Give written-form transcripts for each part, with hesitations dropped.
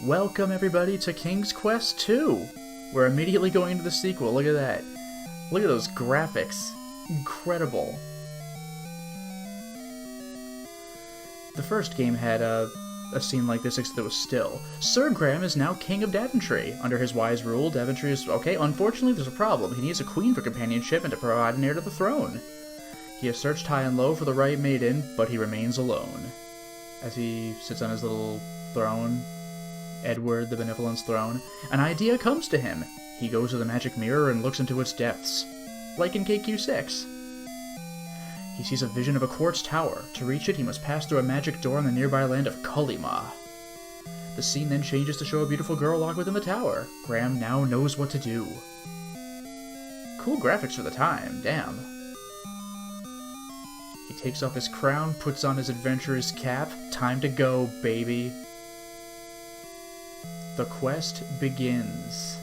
Welcome everybody to King's Quest 2! We're immediately going into the sequel, look at that. Look at those graphics. Incredible. The first game had a scene like this, except it was still. Sir Graham is now King of Daventry. Under his wise rule, Daventry is... Okay, unfortunately there's a problem. He needs a queen for companionship and to provide an heir to the throne. He has searched high and low for the right maiden, but he remains alone. As he sits on his little throne, Edward the Benevolent's throne, an idea comes to him. He goes to the magic mirror and looks into its depths. Like in KQ6. He sees a vision of a quartz tower. To reach it, he must pass through a magic door in the nearby land of Kolyma. The scene then changes to show a beautiful girl locked within the tower. Graham now knows what to do. Cool graphics for the time, damn. He takes off his crown, puts on his adventurer's cap. Time to go, baby. The quest begins.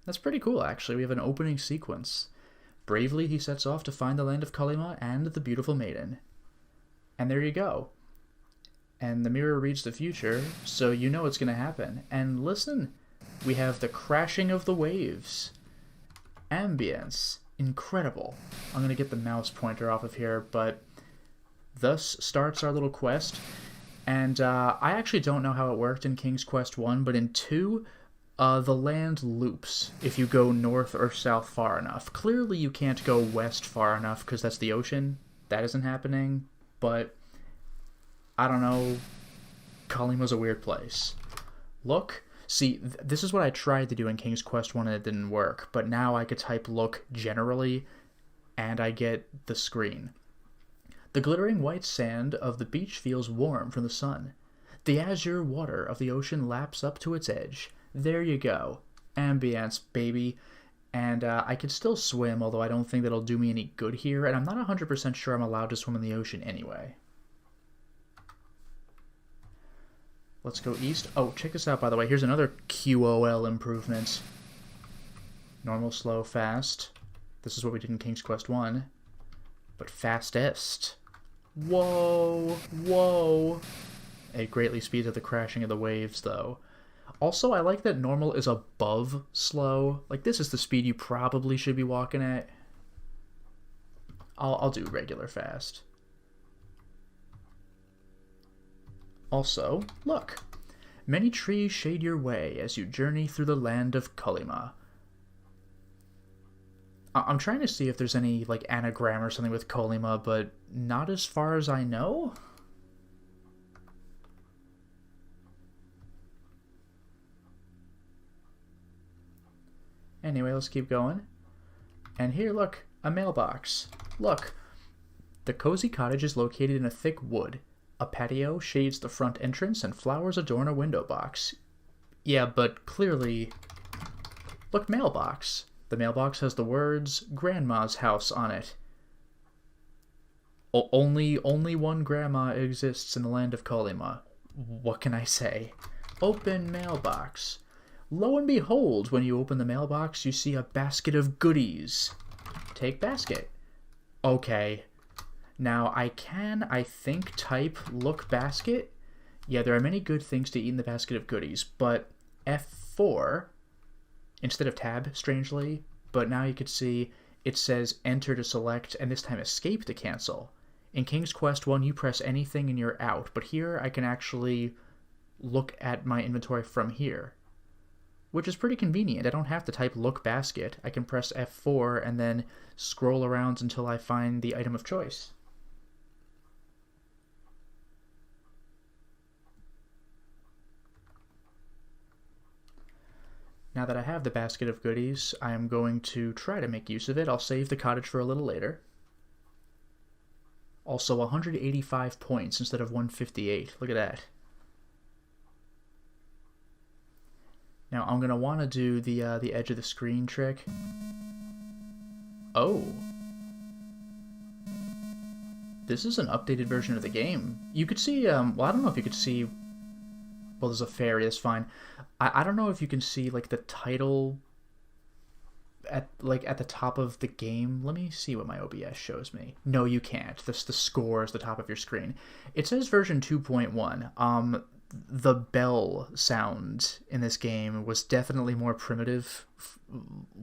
That's pretty cool, actually. We have an opening sequence. Bravely, he sets off to find the land of Kolyma and the beautiful maiden. And there you go. And the mirror reads the future, so you know what's going to happen. And listen, we have the crashing of the waves. Ambience. Incredible. I'm going to get the mouse pointer off of here, but thus starts our little quest. And I actually don't know how it worked in King's Quest 1, but in 2, the land loops if you go north or south far enough. Clearly you can't go west far enough because that's the ocean. That isn't happening, but I don't know. Kolyma's a weird place. Look. See, this is what I tried to do in King's Quest 1 and it didn't work, but now I could type look generally and I get the screen. The glittering white sand of the beach feels warm from the sun. The azure water of the ocean laps up to its edge. There you go. Ambience, baby. And I can still swim, although I don't think that'll do me any good here, and I'm not 100% sure I'm allowed to swim in the ocean anyway. Let's go east. Oh, check this out, by the way. Here's another QOL improvement. Normal, slow, fast. This is what we did in King's Quest 1. But fastest. Whoa, whoa. It greatly speeds up the crashing of the waves, though. Also, I like that normal is above slow. Like, this is the speed you probably should be walking at. I'll do regular fast. Also, look. Many trees shade your way as you journey through the land of Kolyma. I'm trying to see if there's any, like, anagram or something with Kolyma, but not as far as I know. Anyway, let's keep going. And here, look, a mailbox. Look, the cozy cottage is located in a thick wood. A patio shades the front entrance and flowers adorn a window box. Yeah, but clearly... Look, mailbox. The mailbox has the words, Grandma's house on it. Only one grandma exists in the land of Kolyma. What can I say? Open mailbox. Lo and behold, when you open the mailbox, you see a basket of goodies. Take basket. Okay. Now, I think, type look basket. Yeah, there are many good things to eat in the basket of goodies, but F4... instead of tab, strangely, but now you can see it says enter to select, and this time escape to cancel. In King's Quest 1, you press anything and you're out, but here I can actually look at my inventory from here, which is pretty convenient. I don't have to type look basket. I can press F4 and then scroll around until I find the item of choice. Now that I have the basket of goodies, I am going to try to make use of it. I'll save the cottage for a little later. Also, 185 points instead of 158. Look at that. Now, I'm going to want to do the edge of the screen trick. Oh. This is an updated version of the game. You could see, well, I don't know if you could see... Well, there's a fairy, that's fine. I don't know if you can see, like, the title at the top of the game. Let me see what my OBS shows me. No, you can't. The score is the top of your screen. It says version 2.1. The bell sound in this game was definitely more primitive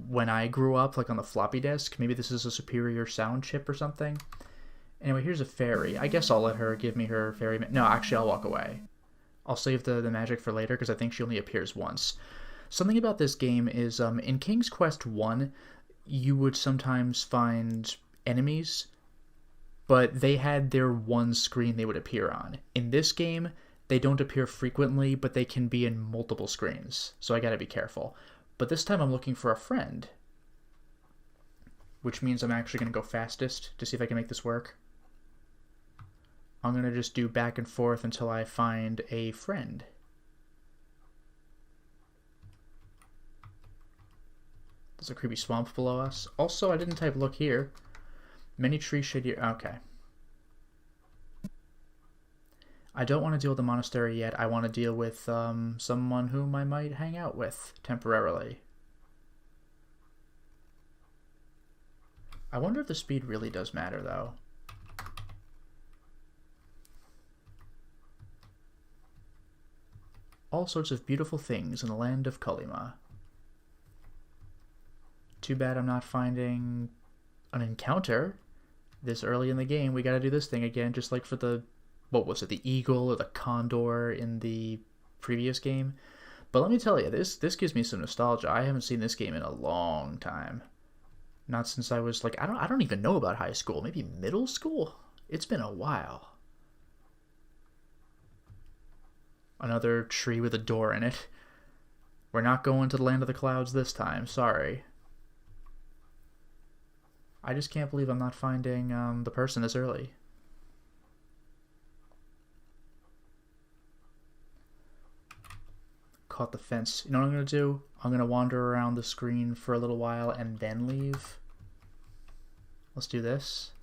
when I grew up, like on the floppy disk. Maybe this is a superior sound chip or something. Anyway, here's a fairy. I guess I'll let her give me her fairy... No, actually, I'll walk away. I'll save the magic for later, because I think she only appears once. Something about this game is, in King's Quest 1, you would sometimes find enemies, but they had their one screen they would appear on. In this game, they don't appear frequently, but they can be in multiple screens, so I gotta be careful. But this time I'm looking for a friend, which means I'm actually gonna go fastest to see if I can make this work. I'm going to just do back and forth until I find a friend. There's a creepy swamp below us. Also, I didn't type look here. Many trees shade here. Okay. I don't want to deal with the monastery yet. I want to deal with someone whom I might hang out with temporarily. I wonder if the speed really does matter, though. All sorts of beautiful things in the land of Kolyma. Too bad I'm not finding an encounter this early in the game. We gotta do this thing again, just like for the, what was it, the eagle or the condor in the previous game. But let me tell you, this gives me some nostalgia. I haven't seen this game in a long time. Not since I was like, I don't even know about high school, maybe middle school? It's been a while. Another tree with a door in it. We're not going to the land of the clouds this time, sorry. I just can't believe I'm not finding the person this early. Caught the fence. You know what I'm going to do? I'm going to wander around the screen for a little while and then leave. Let's do this.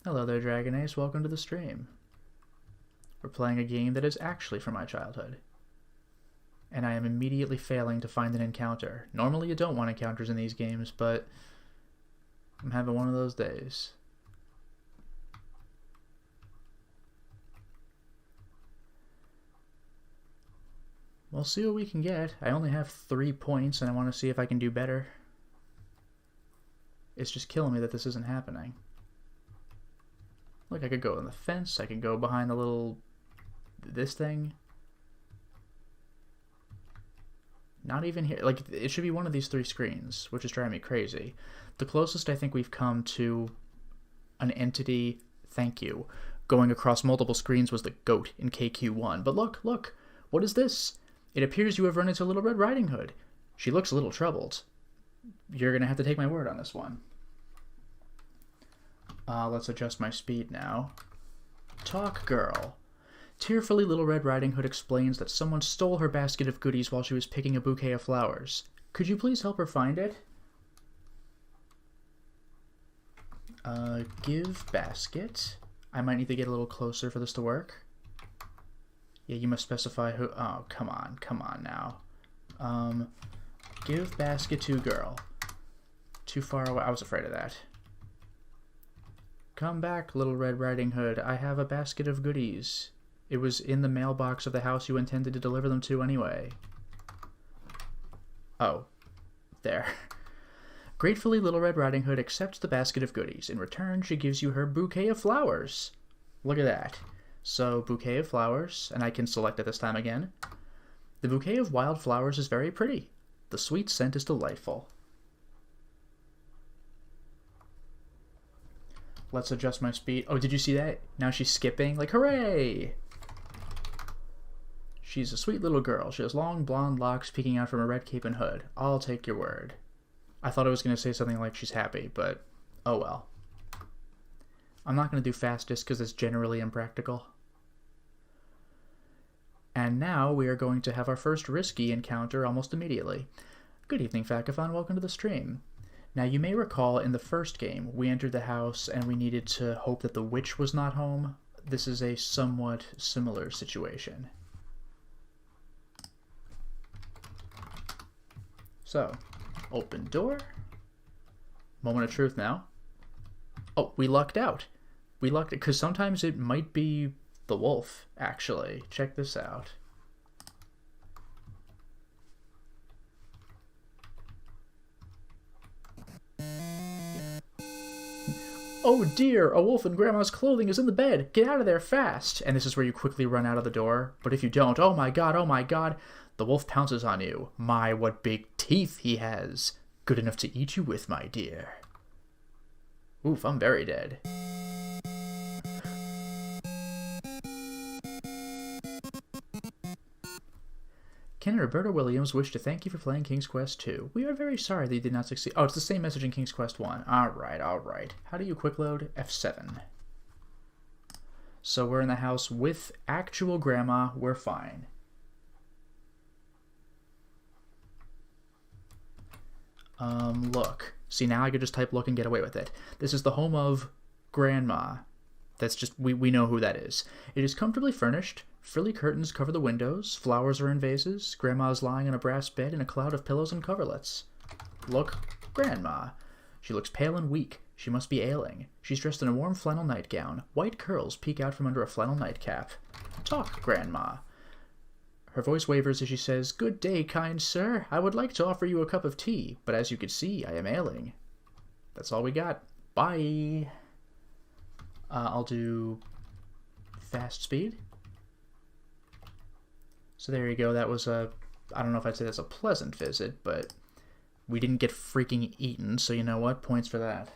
Hello there, Dragon Ace. Welcome to the stream. We're playing a game that is actually from my childhood. And I am immediately failing to find an encounter. Normally you don't want encounters in these games, but I'm having one of those days. We'll see what we can get. I only have 3 points and I want to see if I can do better. It's just killing me that this isn't happening. Look, I could go in the fence, I could go behind the little... this thing. Not even here. Like, it should be one of these 3 screens, which is driving me crazy. The closest I think we've come to an entity, thank you, going across multiple screens was the goat in KQ1. But look, look, what is this? It appears you have run into Little Red Riding Hood. She looks a little troubled. You're going to have to take my word on this one. Let's adjust my speed now. Talk, girl. Tearfully, Little Red Riding Hood explains that someone stole her basket of goodies while she was picking a bouquet of flowers. Could you please help her find it? Give basket. I might need to get a little closer for this to work. Yeah, you must specify who... Oh, come on now. Give basket to girl. Too far away. I was afraid of that. Come back, Little Red Riding Hood. I have a basket of goodies. It was in the mailbox of the house you intended to deliver them to anyway. Oh. There. Gratefully, Little Red Riding Hood accepts the basket of goodies. In return, she gives you her bouquet of flowers. Look at that. So, bouquet of flowers, and I can select it this time again. The bouquet of wild flowers is very pretty. The sweet scent is delightful. Let's adjust my speed. Oh, did you see that? Now she's skipping. Like, hooray! She's a sweet little girl. She has long blonde locks peeking out from a red cape and hood. I'll take your word. I thought I was going to say something like she's happy, but oh well. I'm not going to do fastest because it's generally impractical. And now we are going to have our first risky encounter almost immediately. Good evening, Facathon. Welcome to the stream. Now, you may recall in the first game, we entered the house and we needed to hope that the witch was not home. This is a somewhat similar situation. So, Open door. Moment of truth now. Oh, we lucked out. We lucked it, because sometimes it might be the wolf, actually. Check this out. Oh dear, a wolf in Grandma's clothing is in the bed. Get out of there fast. And this is where you quickly run out of the door. But if you don't, oh my god, the wolf pounces on you. My, what big teeth he has. Good enough to eat you with, my dear. Oof, I'm very dead. Ken and Roberta Williams wish to thank you for playing King's Quest 2. We are very sorry that you did not succeed. Oh, it's the same message in King's Quest 1. Alright. How do you quick load? F7. So we're in the house with actual Grandma. We're fine. Look. See, now I could just type look and get away with it. This is the home of Grandma. That's just, we know who that is. It is comfortably furnished. Frilly curtains cover the windows. Flowers are in vases. Grandma is lying on a brass bed in a cloud of pillows and coverlets. Look, Grandma. She looks pale and weak. She must be ailing. She's dressed in a warm flannel nightgown. White curls peek out from under a flannel nightcap. Talk, Grandma. Her voice wavers as she says, Good day, kind sir. I would like to offer you a cup of tea, but as you can see, I am ailing. That's all we got. Bye. I'll do fast speed. So there you go. That was a, I don't know if I'd say that's a pleasant visit, but we didn't get freaking eaten, so you know what? Points for that.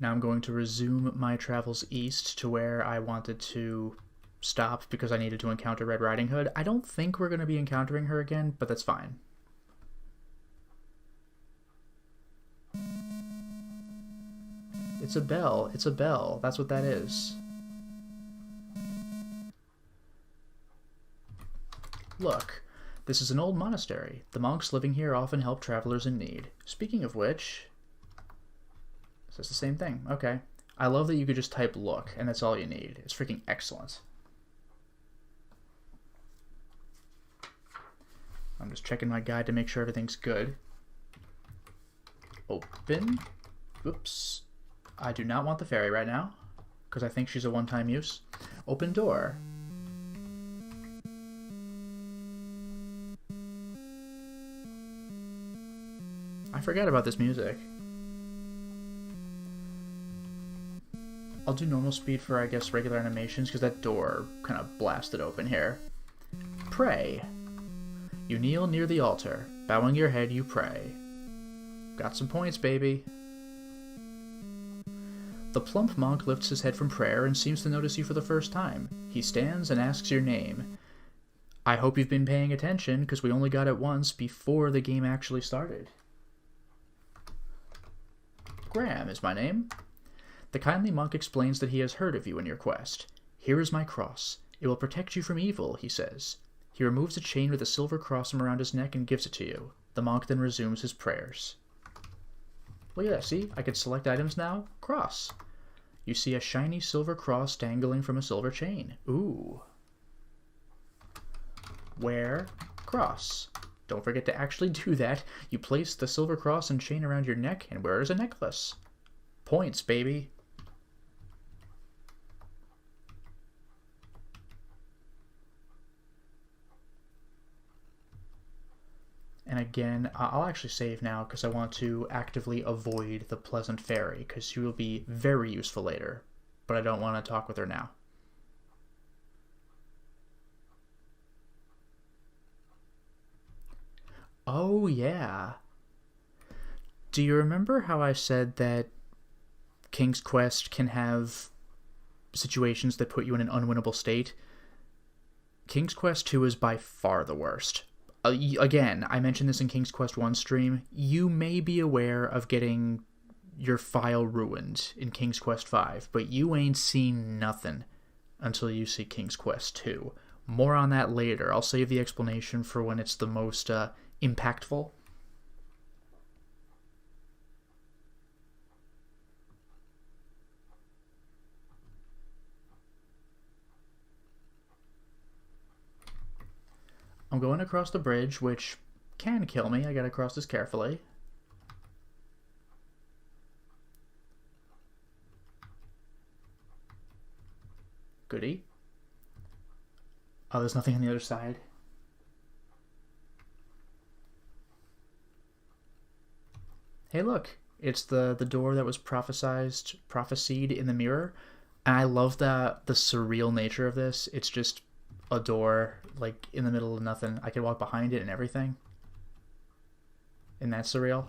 Now I'm going to resume my travels east to where I wanted to stop because I needed to encounter Red Riding Hood. I don't think we're going to be encountering her again, but that's fine. It's a bell. It's a bell. That's what that is. Look, this is an old monastery. The monks living here often help travelers in need. Speaking of which, is this the same thing? Okay. I love that you could just type look, and that's all you need. It's freaking excellent. I'm just checking my guide to make sure everything's good. Open. Oops. I do not want the fairy right now, because I think she's a one-time use. Open door. I forgot about this music. I'll do normal speed for, I guess, regular animations, because that door kind of blasted open here. Pray. You kneel near the altar. Bowing your head, you pray. Got some points, baby. The plump monk lifts his head from prayer and seems to notice you for the first time. He stands and asks your name. I hope you've been paying attention, because we only got it once before the game actually started. Graham is my name. The kindly monk explains that he has heard of you and your quest. Here is my cross. It will protect you from evil, he says. He removes a chain with a silver cross from around his neck and gives it to you. The monk then resumes his prayers. Look at that, see? I can select items now. Cross. You see a shiny silver cross dangling from a silver chain. Ooh. Wear cross. Don't forget to actually do that. You place the silver cross and chain around your neck and wear it as a necklace. Points, baby. And again, I'll actually save now because I want to actively avoid the Pleasant Fairy because she will be very useful later, but I don't want to talk with her now. Oh, yeah. Do you remember how I said that King's Quest can have situations that put you in an unwinnable state? King's Quest 2 is by far the worst. Again, I mentioned this in King's Quest 1 stream. You may be aware of getting your file ruined in King's Quest 5, but you ain't seen nothing until you see King's Quest 2. More on that later. I'll save the explanation for when it's the most impactful. I'm going across the bridge, which can kill me. I gotta cross this carefully. Goody. Oh, there's nothing on the other side. Hey, look. It's the door that was prophesied in the mirror. And I love the surreal nature of this. It's just a door, like, in the middle of nothing. I can walk behind it and everything. Isn't that surreal?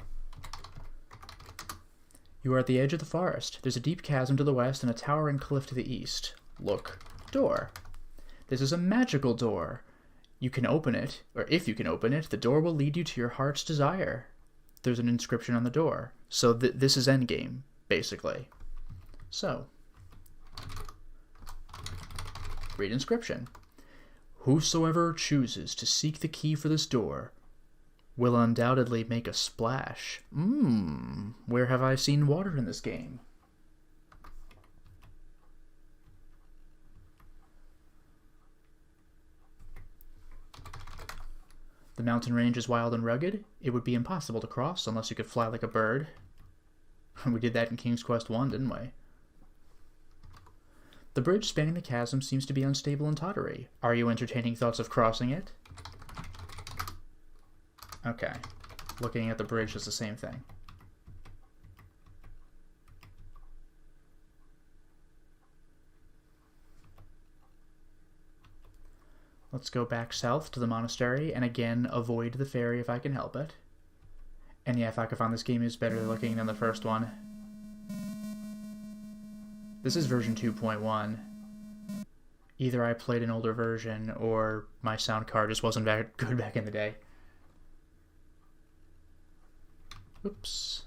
You are at the edge of the forest. There's a deep chasm to the west and a towering cliff to the east. Look. Door. This is a magical door. You can open it, or if you can open it, the door will lead you to your heart's desire. There's an inscription on the door. So this is endgame, basically. So, read inscription. Whosoever chooses to seek the key for this door will undoubtedly make a splash. Where have I seen water in this game? The mountain range is wild and rugged. It would be impossible to cross unless you could fly like a bird. We did that in King's Quest I, didn't we? The bridge spanning the chasm seems to be unstable and tottery. Are you entertaining thoughts of crossing it? Okay. Looking at the bridge is the same thing. Let's go back south to the monastery, and again, avoid the ferry if I can help it. And yeah, Fakafon, this game is better looking than the first one. This is version 2.1. Either I played an older version, or my sound card just wasn't that good back in the day. Oops.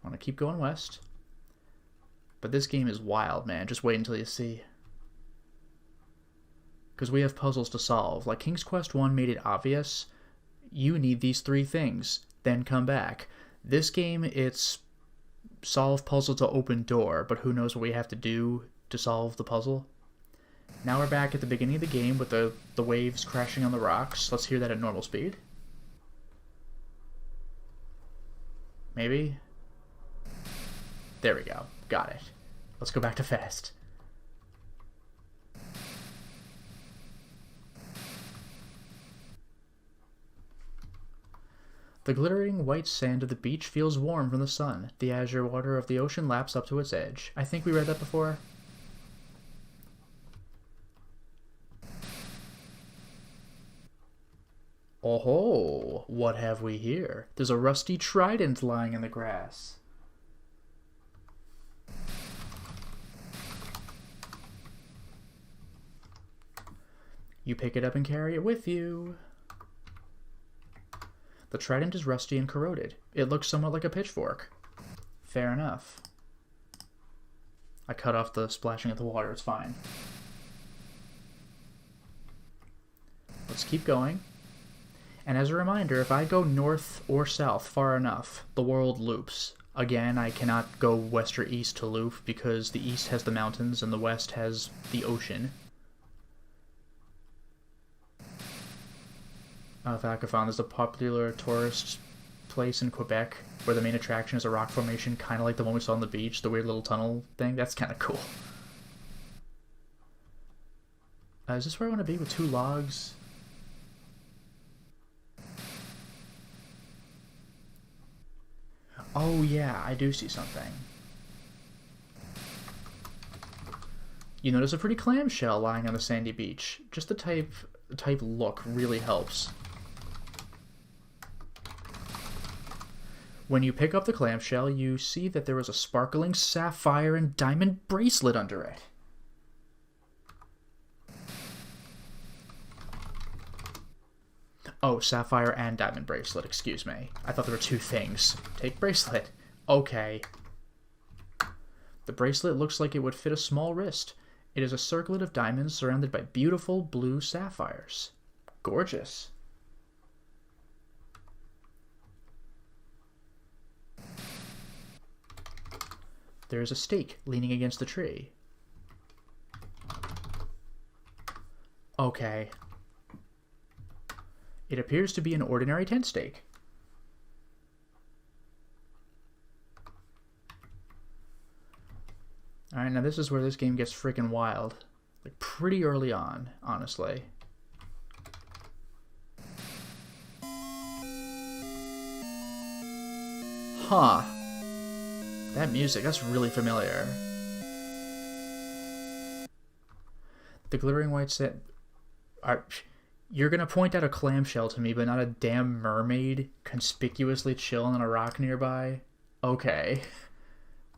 I want to keep going west. But this game is wild, man. Just wait until you see. Because we have puzzles to solve. Like King's Quest I made it obvious. You need these 3 things, then come back. This game, it's solve puzzle to open door, but who knows what we have to do to solve the puzzle. Now we're back at the beginning of the game with the waves crashing on the rocks. Let's hear that at normal speed. Maybe? There we go. Got it. Let's go back to fast. The glittering white sand of the beach feels warm from the sun. The azure water of the ocean laps up to its edge. I think we read that before. Oh, what have we here? There's a rusty trident lying in the grass. You pick it up and carry it with you. The trident is rusty and corroded. It looks somewhat like a pitchfork. Fair enough. I cut off the splashing of the water, it's fine. Let's keep going. And as a reminder, if I go north or south far enough, the world loops. Again, I cannot go west or east to loop because the east has the mountains and the west has the ocean. Fakafon is a popular tourist place in Quebec where the main attraction is a rock formation, kind of like the one we saw on the beach, the weird little tunnel thing. That's kind of cool. Is this where I want to be with 2 logs? Oh yeah, I do see something. You notice a pretty clamshell lying on the sandy beach. Just the type look really helps. When you pick up the clamshell, you see that there is a sparkling sapphire and diamond bracelet under it. Oh, sapphire and diamond bracelet, excuse me. I thought there were 2 things. Take bracelet. Okay. The bracelet looks like it would fit a small wrist. It is a circlet of diamonds surrounded by beautiful blue sapphires. Gorgeous. There is a stake leaning against the tree. Okay. It appears to be an ordinary tent stake. Alright, now this is where this game gets freaking wild. Like, pretty early on, honestly. Huh. That music, that's really familiar. The glittering white set... You're gonna point out a clamshell to me, but not a damn mermaid conspicuously chilling on a rock nearby? Okay.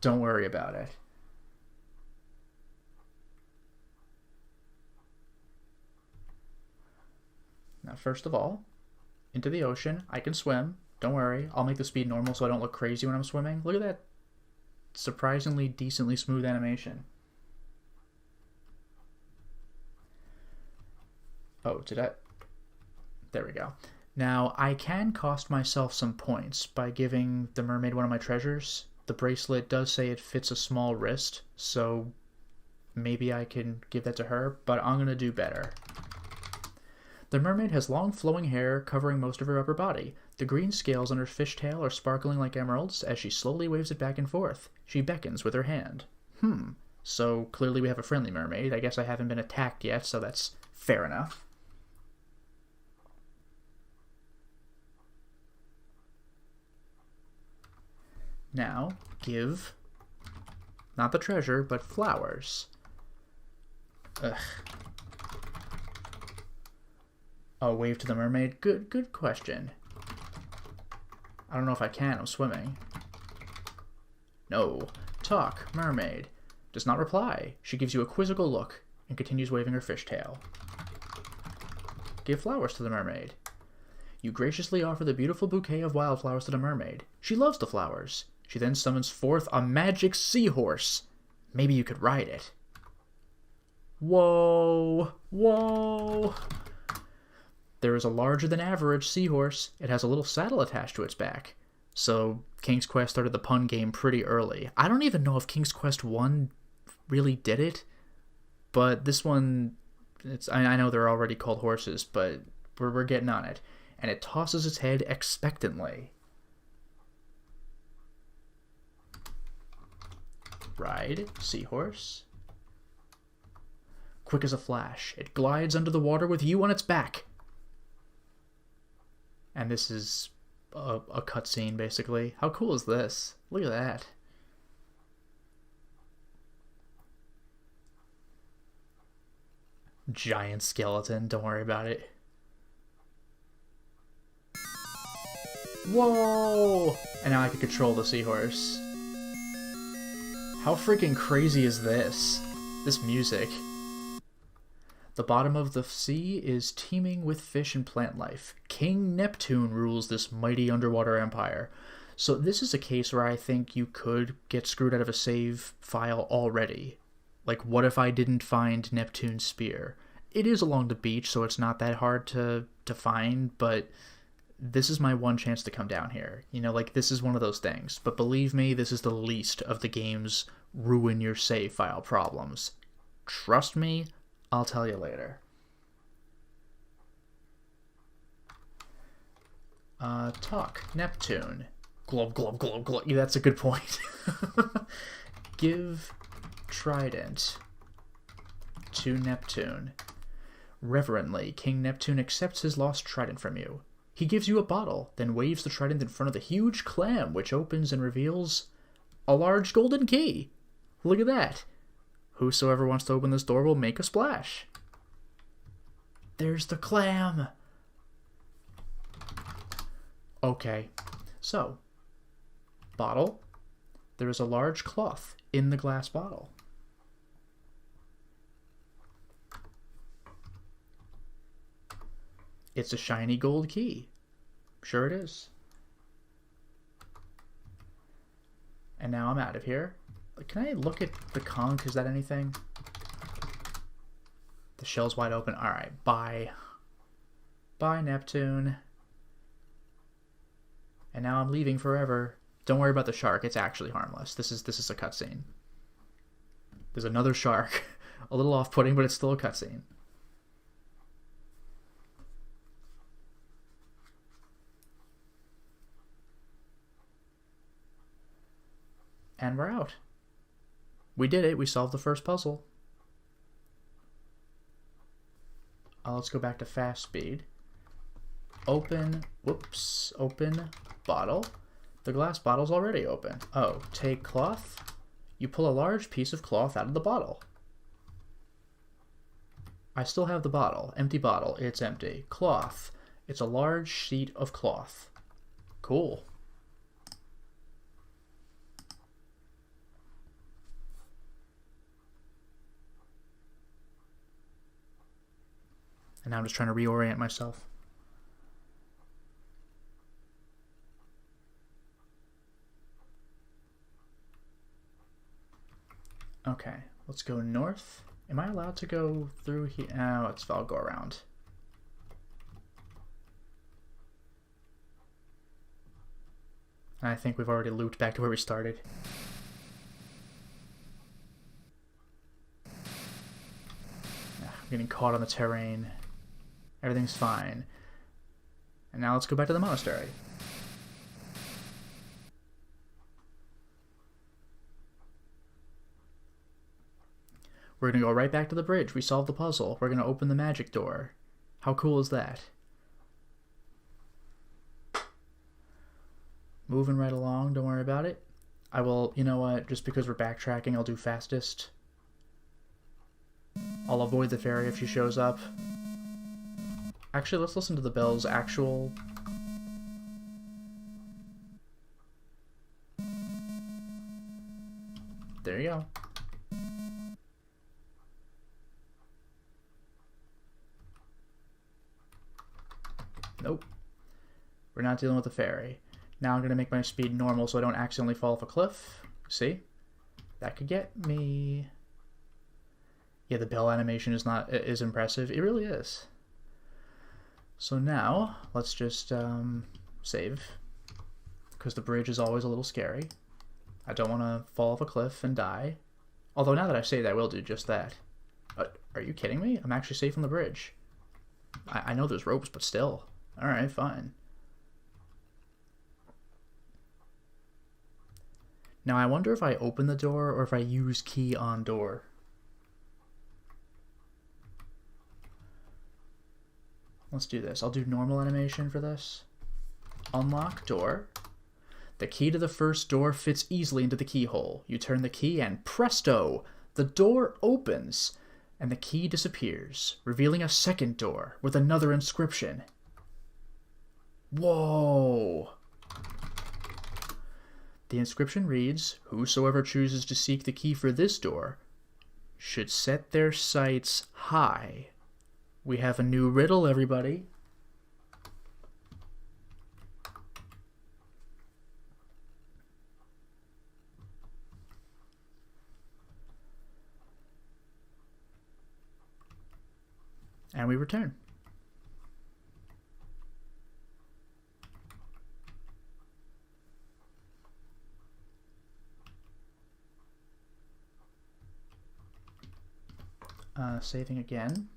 Don't worry about it. Now, first of all, into the ocean. I can swim. Don't worry. I'll make the speed normal so I don't look crazy when I'm swimming. Look at that surprisingly decently smooth animation. Oh, did I? There we go. Now, I can cost myself some points by giving the mermaid one of my treasures. The bracelet does say it fits a small wrist, so maybe I can give that to her, but I'm going to do better. The mermaid has long flowing hair covering most of her upper body. The green scales on her fishtail are sparkling like emeralds as she slowly waves it back and forth. She beckons with her hand. So clearly we have a friendly mermaid. I guess I haven't been attacked yet, so that's fair enough. Now, give, not the treasure, but flowers. Ugh. Oh, wave to the mermaid? Good question. I don't know if I can, I'm swimming. No. Talk, mermaid. Does not reply. She gives you a quizzical look and continues waving her fishtail. Give flowers to the mermaid. You graciously offer the beautiful bouquet of wildflowers to the mermaid. She loves the flowers. She then summons forth a magic seahorse. Maybe you could ride it. Whoa! Whoa! There is a larger than average seahorse. It has a little saddle attached to its back. So King's Quest started the pun game pretty early. I don't even know if King's Quest 1 really did it, but this one, I know they're already called horses, but we're getting on it. And it tosses its head expectantly. Ride, seahorse. Quick as a flash, it glides under the water with you on its back. And this is a cutscene, basically. How cool is this? Look at that. Giant skeleton, don't worry about it. Whoa! And now I can control the seahorse. How freaking crazy is this? This music. The bottom of the sea is teeming with fish and plant life. King Neptune rules this mighty underwater empire. So this is a case where I think you could get screwed out of a save file already. Like, what if I didn't find Neptune's spear? It is along the beach, so it's not that hard to find, but this is my one chance to come down here. You know, like, this is one of those things. But believe me, this is the least of the game's ruin your save file problems. Trust me, I'll tell you later. Talk. Neptune. Glub, glub, glub, glub. Yeah, that's a good point. Give trident to Neptune. Reverently, King Neptune accepts his lost trident from you. He gives you a bottle, then waves the trident in front of the huge clam, which opens and reveals a large golden key. Look at that. Whosoever wants to open this door will make a splash. There's the clam. Okay, so, bottle. There is a large cloth in the glass bottle. It's a shiny gold key. Sure it is. And now I'm out of here. Can I look at the conch? Is that anything? The shell's wide open. Alright, bye. Bye, Neptune. And now I'm leaving forever. Don't worry about the shark. It's actually harmless. This is a cutscene. There's another shark. A little off-putting, but it's still a cutscene. And we're out. We did it. We solved the first puzzle. Let's go back to fast speed. Open bottle. The glass bottle's already open. Oh, take cloth. You pull a large piece of cloth out of the bottle. I still have the bottle. Empty bottle. It's empty. Cloth. It's a large sheet of cloth. Cool. And now I'm just trying to reorient myself. Okay, let's go north. Am I allowed to go through here? Oh, I'll go around. I think we've already looped back to where we started. I'm getting caught on the terrain. Everything's fine. And now let's go back to the monastery. We're going to go right back to the bridge. We solved the puzzle. We're going to open the magic door. How cool is that? Moving right along. Don't worry about it. I will, you know what, just because we're backtracking, I'll do fastest. I'll avoid the fairy if she shows up. Actually, let's listen to the bell's actual... There you go. Nope. We're not dealing with the fairy. Now I'm going to make my speed normal so I don't accidentally fall off a cliff. See? That could get me... Yeah, the bell animation is impressive. It really is. So now, let's just save. Because the bridge is always a little scary. I don't want to fall off a cliff and die. Although now that I say that, I will do just that. Are you kidding me? I'm actually safe on the bridge. I know there's ropes, but still. Alright, fine. Now I wonder if I open the door or if I use key on door. Let's do this. I'll do normal animation for this. Unlock door. The key to the first door fits easily into the keyhole. You turn the key and presto! The door opens and the key disappears, revealing a second door with another inscription. Whoa! The inscription reads, "Whosoever chooses to seek the key for this door should set their sights high." We have a new riddle, everybody. And we return. Saving again.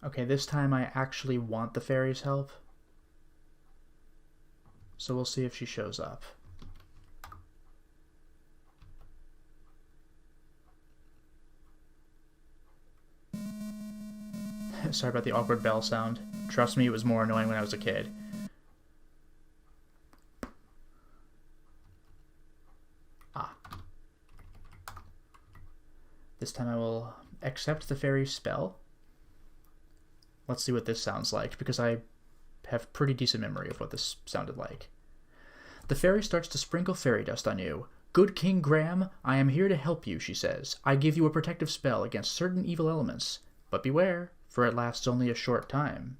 Okay, this time I actually want the fairy's help. So we'll see if she shows up. Sorry about the awkward bell sound. Trust me, it was more annoying when I was a kid. This time I will accept the fairy's spell. Let's see what this sounds like, because I have pretty decent memory of what this sounded like. The fairy starts to sprinkle fairy dust on you. "Good King Graham, I am here to help you," she says. "I give you a protective spell against certain evil elements. But beware, for it lasts only a short time."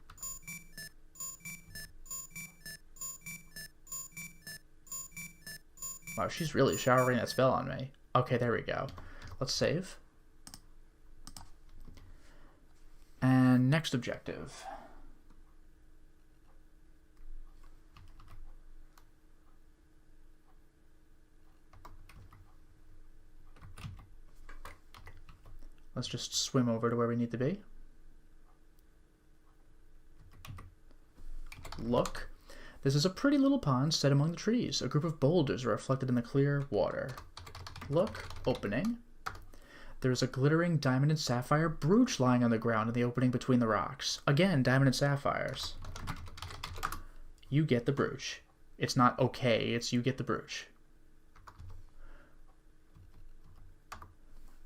Wow, she's really showering that spell on me. Okay, there we go. Let's save. And next objective. Let's just swim over to where we need to be. Look. This is a pretty little pond set among the trees. A group of boulders are reflected in the clear water. Look. Opening. There is a glittering diamond and sapphire brooch lying on the ground in the opening between the rocks. Again, diamond and sapphires. You get the brooch. It's not okay, it's you get the brooch.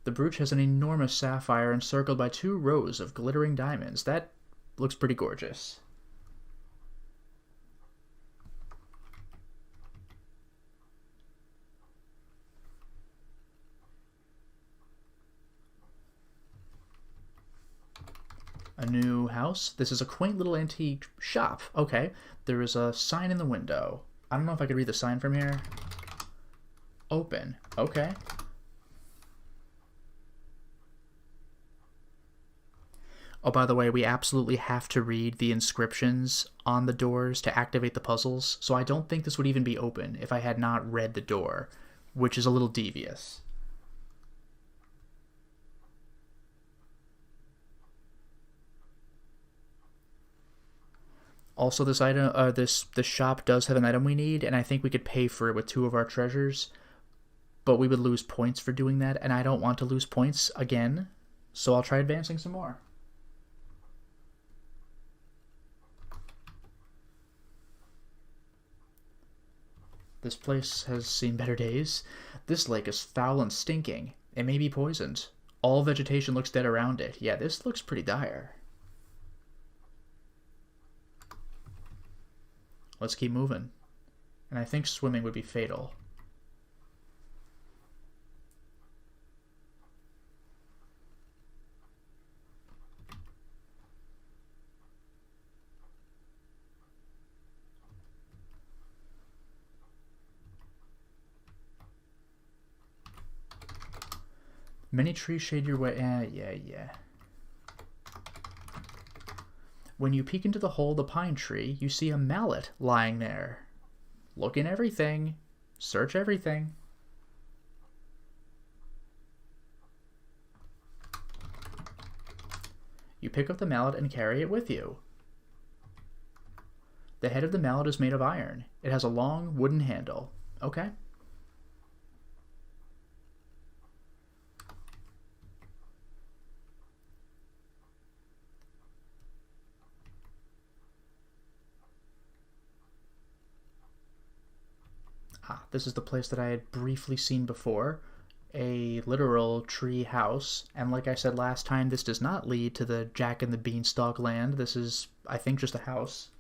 The brooch has an enormous sapphire encircled by 2 rows of glittering diamonds. That looks pretty gorgeous. A new house. This is a quaint little antique shop. Okay. There is a sign in the window. I don't know if I could read the sign from here. Open. Okay. Oh, by the way, we absolutely have to read the inscriptions on the doors to activate the puzzles, so I don't think this would even be open if I had not read the door, which is a little devious. Also, this item, this shop does have an item we need, and I think we could pay for it with 2 of our treasures, but we would lose points for doing that, and I don't want to lose points again, so I'll try advancing some more. This place has seen better days. This lake is foul and stinking. It may be poisoned. All vegetation looks dead around it. Yeah, this looks pretty dire. Let's keep moving. And I think swimming would be fatal. Many trees shade your way. Yeah. When you peek into the hole of the pine tree, you see a mallet lying there. Look in everything. Search everything. You pick up the mallet and carry it with you. The head of the mallet is made of iron. It has a long wooden handle. Okay. This is the place that I had briefly seen before, a literal tree house, and like I said last time, this does not lead to the Jack and the Beanstalk land. This is, I think, just a house.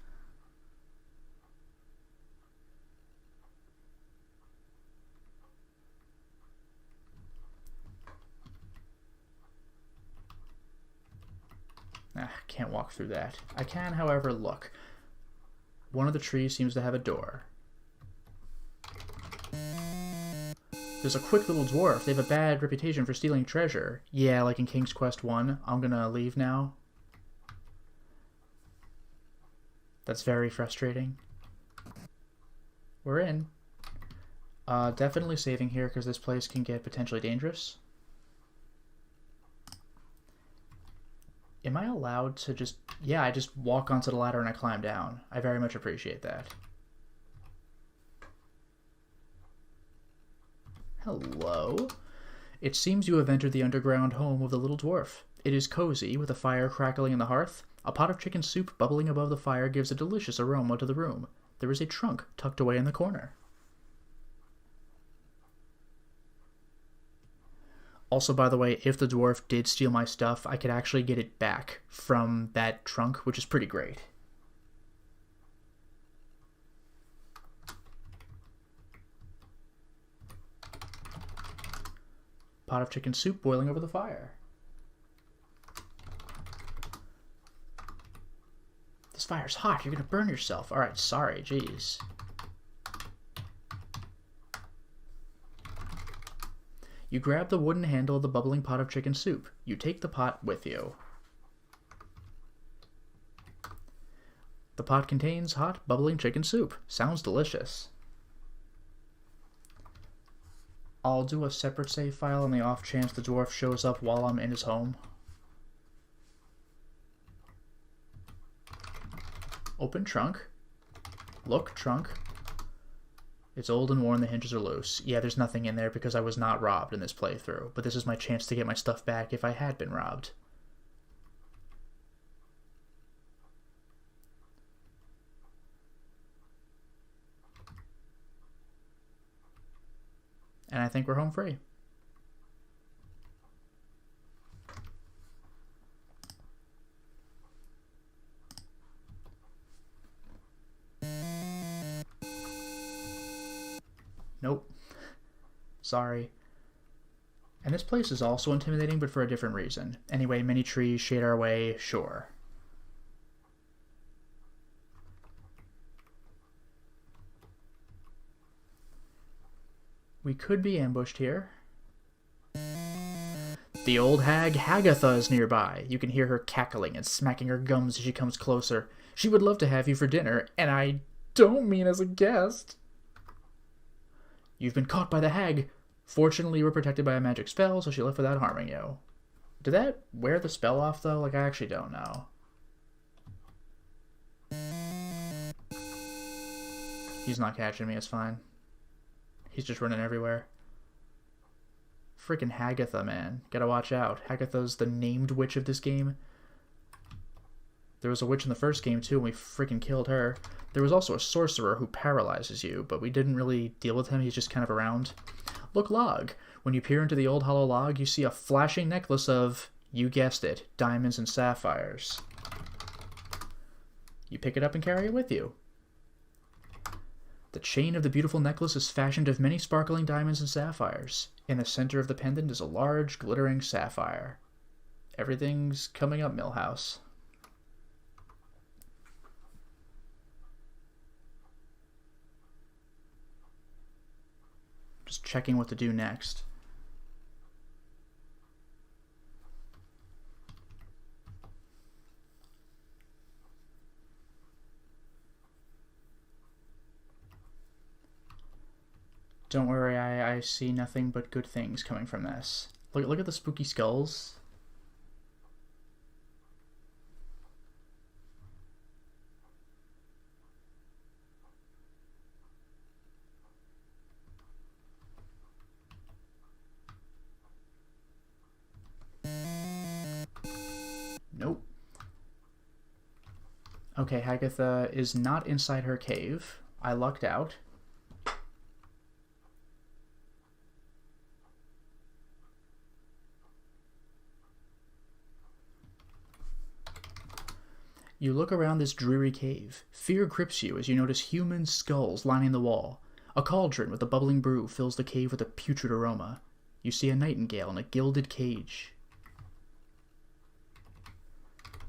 Can't walk through that. I can, however, look. One of the trees seems to have a door. There's a quick little dwarf. They have a bad reputation for stealing treasure. Yeah, like in King's Quest 1. I'm gonna leave now. That's very frustrating. We're in. Definitely saving here because this place can get potentially dangerous. Am I allowed to just... Yeah, I just walk onto the ladder and I climb down. I very much appreciate that. Hello. It seems you have entered the underground home of the little dwarf. It is cozy, with a fire crackling in the hearth. A pot of chicken soup bubbling above the fire gives a delicious aroma to the room. There is a trunk tucked away in the corner. Also, by the way, if the dwarf did steal my stuff, I could actually get it back from that trunk, which is pretty great. Pot of chicken soup boiling over the fire. This fire's hot. You're gonna burn yourself. Alright, sorry. Jeez. You grab the wooden handle of the bubbling pot of chicken soup. You take the pot with you. The pot contains hot, bubbling chicken soup. Sounds delicious. I'll do a separate save file on the off chance the dwarf shows up while I'm in his home. Open trunk. Look, trunk. It's old and worn, the hinges are loose. Yeah, there's nothing in there because I was not robbed in this playthrough, but this is my chance to get my stuff back if I had been robbed. And I think we're home free. Nope. Sorry. And this place is also intimidating, but for a different reason. Anyway, many trees shade our way, sure. We could be ambushed here. The old hag Hagatha is nearby. You can hear her cackling and smacking her gums as she comes closer. She would love to have you for dinner, and I don't mean as a guest. You've been caught by the hag. Fortunately, you were protected by a magic spell, so she left without harming you. Did that wear the spell off, though? Like, I actually don't know. He's not catching me, it's fine. He's just running everywhere. Freaking Hagatha, man. Gotta watch out. Hagatha's the named witch of this game. There was a witch in the first game, too, and we freaking killed her. There was also a sorcerer who paralyzes you, but we didn't really deal with him. He's just kind of around. Look, log. When you peer into the old hollow log, you see a flashing necklace of, you guessed it, diamonds and sapphires. You pick it up and carry it with you. The chain of the beautiful necklace is fashioned of many sparkling diamonds and sapphires. In the center of the pendant is a large, glittering sapphire. Everything's coming up, Millhouse. Just checking what to do next. Don't worry, I see nothing but good things coming from this. Look at the spooky skulls. Nope. Okay, Hagatha is not inside her cave. I lucked out. You look around this dreary cave. Fear grips you as you notice human skulls lining the wall. A cauldron with a bubbling brew fills the cave with a putrid aroma. You see a nightingale in a gilded cage.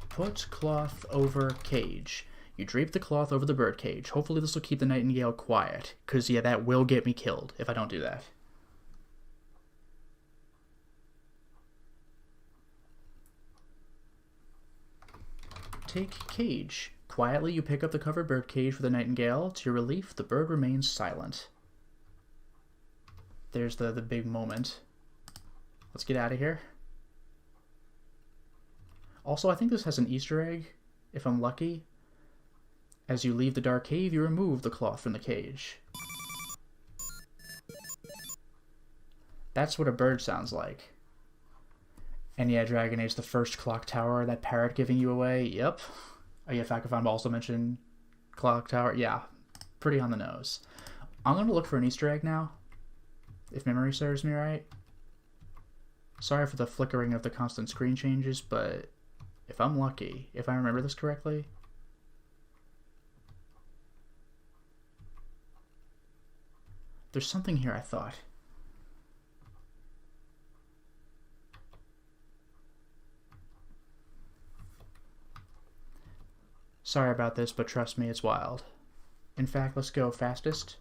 Put cloth over cage. You drape the cloth over the bird cage. Hopefully this will keep the nightingale quiet, because yeah, that will get me killed if I don't do that. Take cage. Quietly, you pick up the covered bird cage for the nightingale. To your relief, the bird remains silent. There's the big moment. Let's get out of here. Also, I think this has an Easter egg, if I'm lucky. As you leave the dark cave, you remove the cloth from the cage. That's what a bird sounds like. And yeah, Dragon Age, the first clock tower, that parrot giving you away, yep. Oh yeah, Fakafam also mentioned clock tower, yeah, pretty on the nose. I'm going to look for an Easter egg now, if memory serves me right. Sorry for the flickering of the constant screen changes, but if I'm lucky, if I remember this correctly. There's something here, I thought. Sorry about this, but trust me, it's wild. In fact, let's go fastest.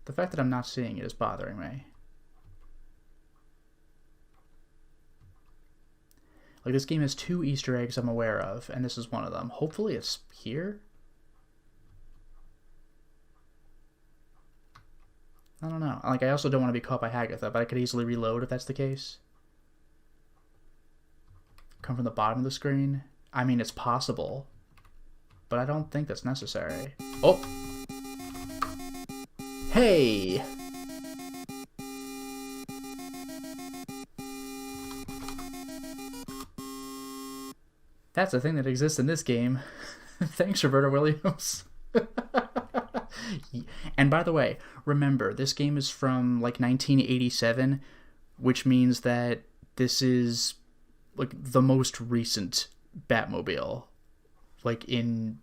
The fact that I'm not seeing it is bothering me. Like, this game has 2 Easter eggs I'm aware of, and this is one of them. Hopefully it's here? I don't know. Like, I also don't want to be caught by Hagatha, but I could easily reload if that's the case. Come from the bottom of the screen? I mean, it's possible, but I don't think that's necessary. Oh! Hey! That's a thing that exists in this game. Thanks, Roberta Williams. And by the way, remember, this game is from like 1987, which means that this is like the most recent Batmobile, like in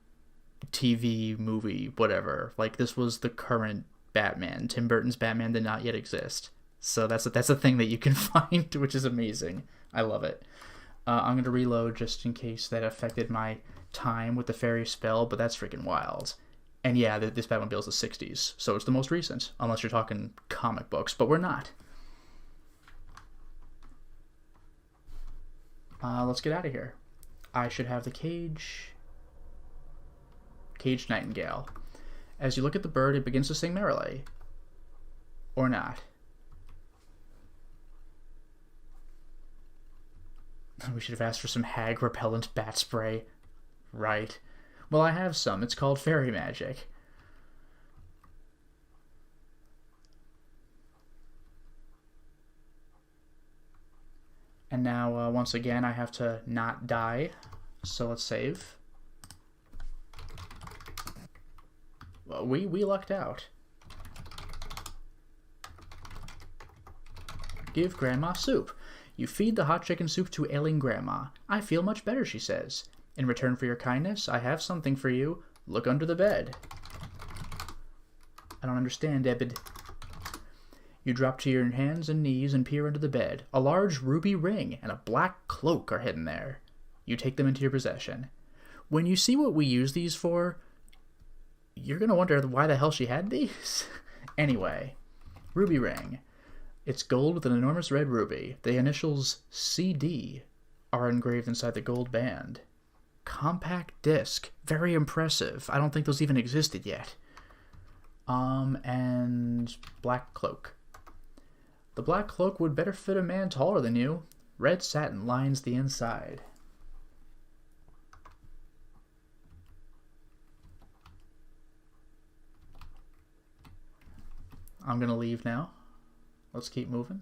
TV, movie, whatever. Like, this was the current Batman. Tim Burton's Batman did not yet exist. So that's a thing that you can find, which is amazing. I love it. I'm going to reload just in case that affected my time with the fairy spell, but that's freaking wild. And yeah, this Batmobile is the 60s, so it's the most recent, unless you're talking comic books, but we're not. Let's get out of here. I should have the cage... Caged Nightingale. As you look at the bird, it begins to sing merrily. Or not. We should have asked for some hag repellent bat spray. Right. Well, I have some. It's called fairy magic. And now, once again, I have to not die. So let's save. Well, we lucked out. Give Grandma soup. You feed the hot chicken soup to ailing Grandma. I feel much better, she says. In return for your kindness, I have something for you. Look under the bed. I don't understand, Ebed. You drop to your hands and knees and peer under the bed. A large ruby ring and a black cloak are hidden there. You take them into your possession. When you see what we use these for, you're going to wonder why the hell she had these. Anyway, ruby ring. It's gold with an enormous red ruby. The initials CD are engraved inside the gold band. Compact disc. Very impressive. I don't think those even existed yet. And black cloak. The black cloak would better fit a man taller than you. Red satin lines the inside. I'm going to leave now. Let's keep moving.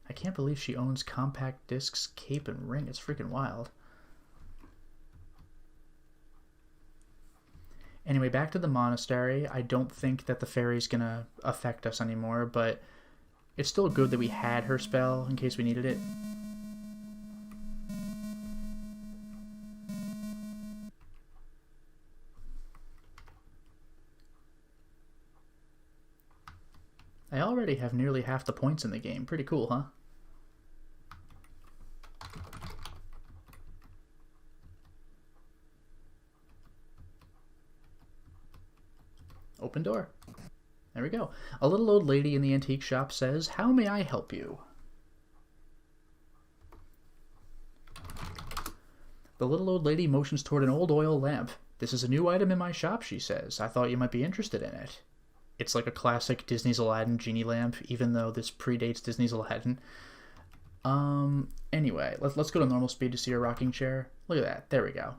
I can't believe she owns compact discs, cape, and ring. It's freaking wild. Anyway, back to the monastery. I don't think that the fairy's gonna affect us anymore, but it's still good that we had her spell in case we needed it. I already have nearly half the points in the game. Pretty cool, huh? Open door. There we go. A little old lady in the antique shop says, "How may I help you?" The little old lady motions toward an old oil lamp. "This is a new item in my shop," she says. "I thought you might be interested in it." It's like a classic Disney's Aladdin genie lamp, even though this predates Disney's Aladdin. Anyway, let's go to normal speed to see her rocking chair. Look at that. There we go.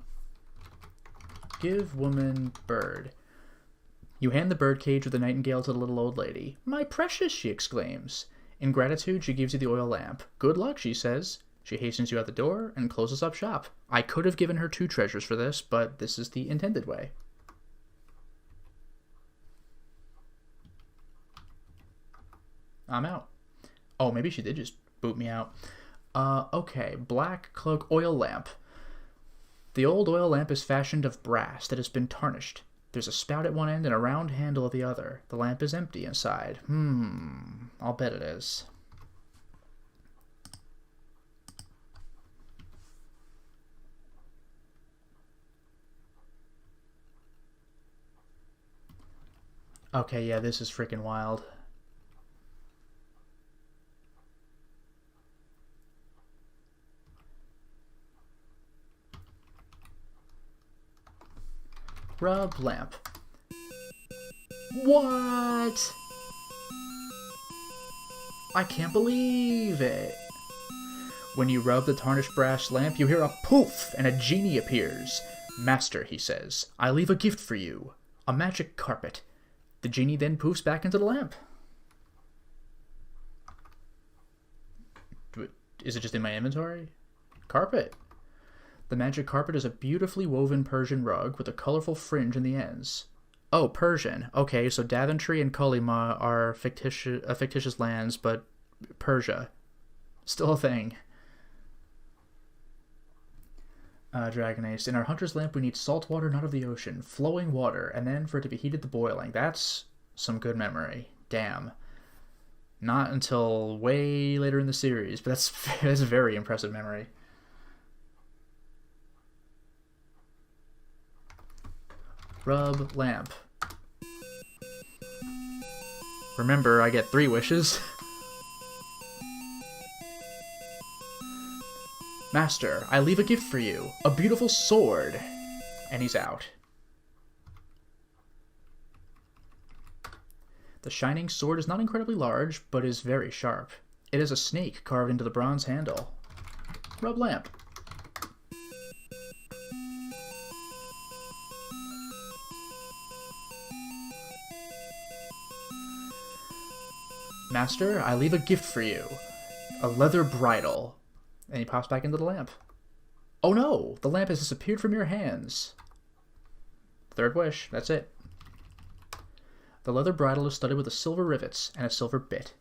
Give woman bird. You hand the bird cage with the nightingale to the little old lady. "My precious," she exclaims. In gratitude, she gives you the oil lamp. "Good luck," she says. She hastens you out the door and closes up shop. I could have given her 2 treasures for this, but this is the intended way. I'm out. Oh, maybe she did just boot me out. Okay, black cloak oil lamp. The old oil lamp is fashioned of brass that has been tarnished. There's a spout at one end and a round handle at the other. The lamp is empty inside. I'll bet it is. Okay, yeah, this is freaking wild. Rub lamp. What? I can't believe it. When you rub the tarnished brass lamp, you hear a poof, and a genie appears. Master, he says, I leave a gift for you. A magic carpet. The genie then poofs back into the lamp. Is it just in my inventory? Carpet. The magic carpet is a beautifully woven Persian rug with a colorful fringe in the ends. Oh, Persian. Okay, so Daventry and Kolyma are fictitious lands, but Persia. Still a thing. Dragon Ace. In our hunter's lamp, we need salt water, not of the ocean. Flowing water, and then for it to be heated to boiling. That's some good memory. Damn. Not until way later in the series, but that's a very impressive memory. Rub lamp. Remember, I get 3 wishes. Master, I leave a gift for you. A beautiful sword. And he's out. The shining sword is not incredibly large, but is very sharp. It has a snake carved into the bronze handle. Rub lamp. Master, I leave a gift for you. A leather bridle. And he pops back into the lamp. Oh no! The lamp has disappeared from your hands. 3rd wish. That's it. The leather bridle is studded with a silver rivets and a silver bit.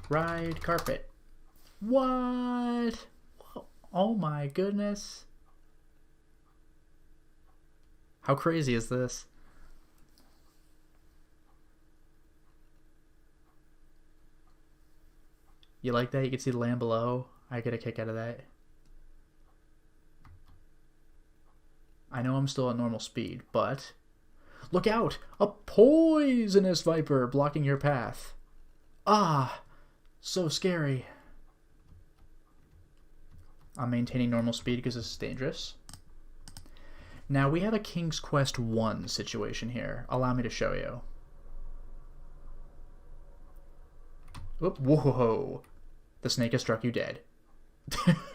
Ride carpet. What? Oh my goodness. How crazy is this? You like that? You can see the land below. I get a kick out of that. I know I'm still at normal speed, but... Look out! A poisonous viper blocking your path. Ah! So scary. I'm maintaining normal speed because this is dangerous. Now, we have a King's Quest 1 situation here. Allow me to show you. Oop, whoa! The snake has struck you dead.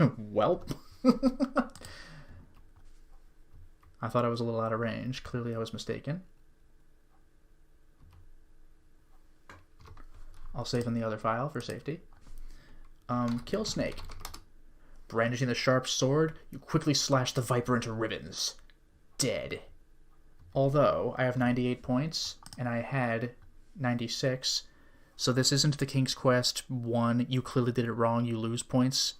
Welp. I thought I was a little out of range. Clearly I was mistaken. I'll save in the other file for safety. Kill snake. Brandishing the sharp sword, you quickly slash the viper into ribbons. Dead. Although, I have 98 points, and I had 96, so this isn't the King's Quest 1, you clearly did it wrong, you lose points.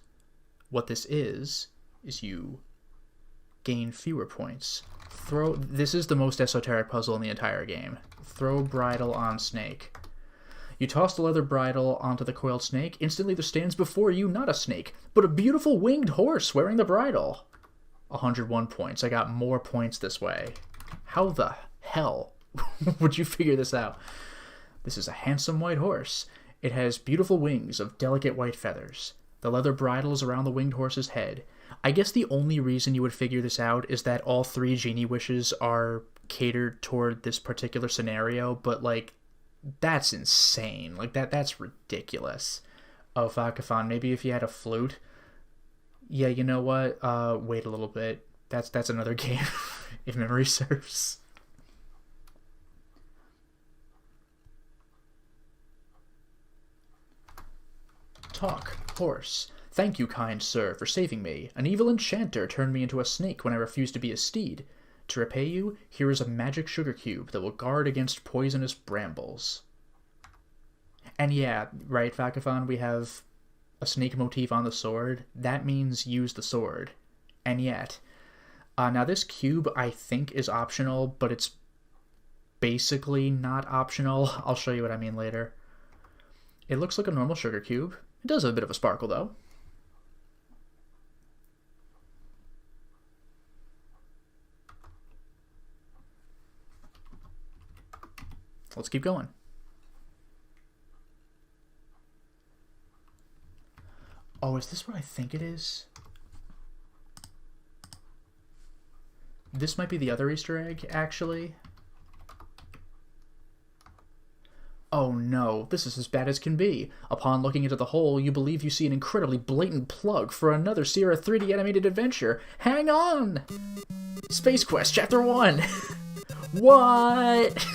What this is you gain fewer points. This is the most esoteric puzzle in the entire game. Throw bridle on snake. You toss the leather bridle onto the coiled snake. Instantly there stands before you not a snake, but a beautiful winged horse wearing the bridle. 101 points. I got more points this way. How the hell would you figure this out? This is a handsome white horse. It has beautiful wings of delicate white feathers. The leather bridle is around the winged horse's head. I guess the only reason you would figure this out is that all 3 genie wishes are catered toward this particular scenario, but, like, that's insane. Like, that's ridiculous. Oh, Vakafan, maybe if you had a flute. Yeah, you know what? Wait a little bit. That's another game, if memory serves. Talk, horse. Thank you, kind sir, for saving me. An evil enchanter turned me into a snake when I refused to be a steed. To repay you, here is a magic sugar cube that will guard against poisonous brambles. And yeah, right, Vakafan, we have a snake motif on the sword. That means use the sword. And yet, now this cube I think is optional, but it's basically not optional. I'll show you what I mean later. It looks like a normal sugar cube. It does have a bit of a sparkle, though. Let's keep going. Oh, is this what I think it is? This might be the other Easter egg, actually. Oh no, this is as bad as can be. Upon looking into the hole, you believe you see an incredibly blatant plug for another Sierra 3D animated adventure. Hang on! Space Quest Chapter 1! What?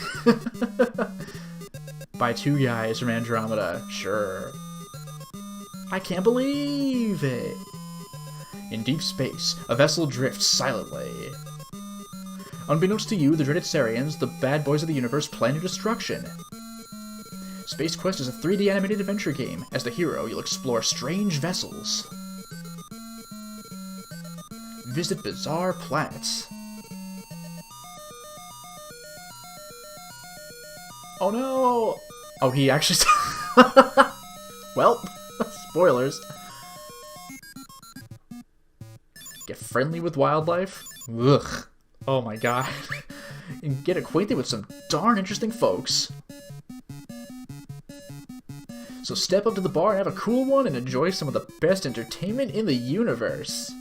By two guys from Andromeda, sure. I can't believe it! In deep space, a vessel drifts silently. Unbeknownst to you, the dreaded Sarians, the bad boys of the universe, plan your destruction. Space Quest is a 3D animated adventure game. As the hero, you'll explore strange vessels. Visit bizarre planets. Oh no! Oh, he actually... Well, spoilers. Get friendly with wildlife? Ugh. Oh my god. And get acquainted with some darn interesting folks. So step up to the bar and have a cool one and enjoy some of the best entertainment in the universe.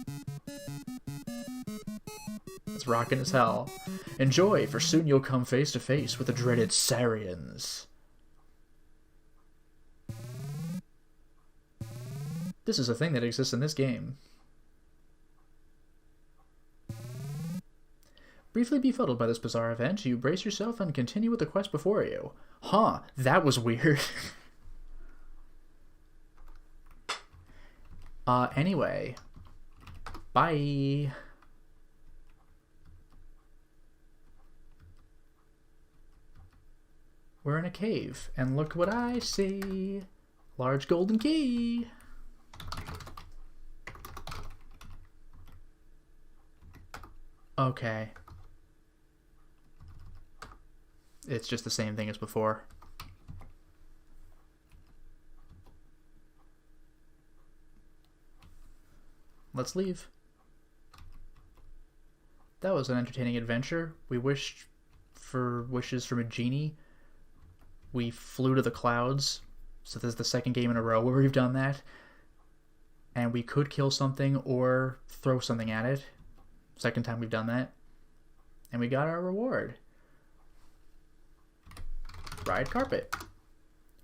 It's rockin' as hell. Enjoy, for soon you'll come face to face with the dreaded Sarians. This is a thing that exists in this game. Briefly befuddled by this bizarre event, you brace yourself and continue with the quest before you. Huh, that was weird. Anyway. Bye. We're in a cave, and look what I see. Large golden key. Okay. It's just the same thing as before. Let's leave. That was an entertaining adventure. We wished for wishes from a genie. We flew to the clouds. So this is the second game in a row where we've done that. And we could kill something or throw something at it. Second time we've done that. And we got our reward. Ride carpet.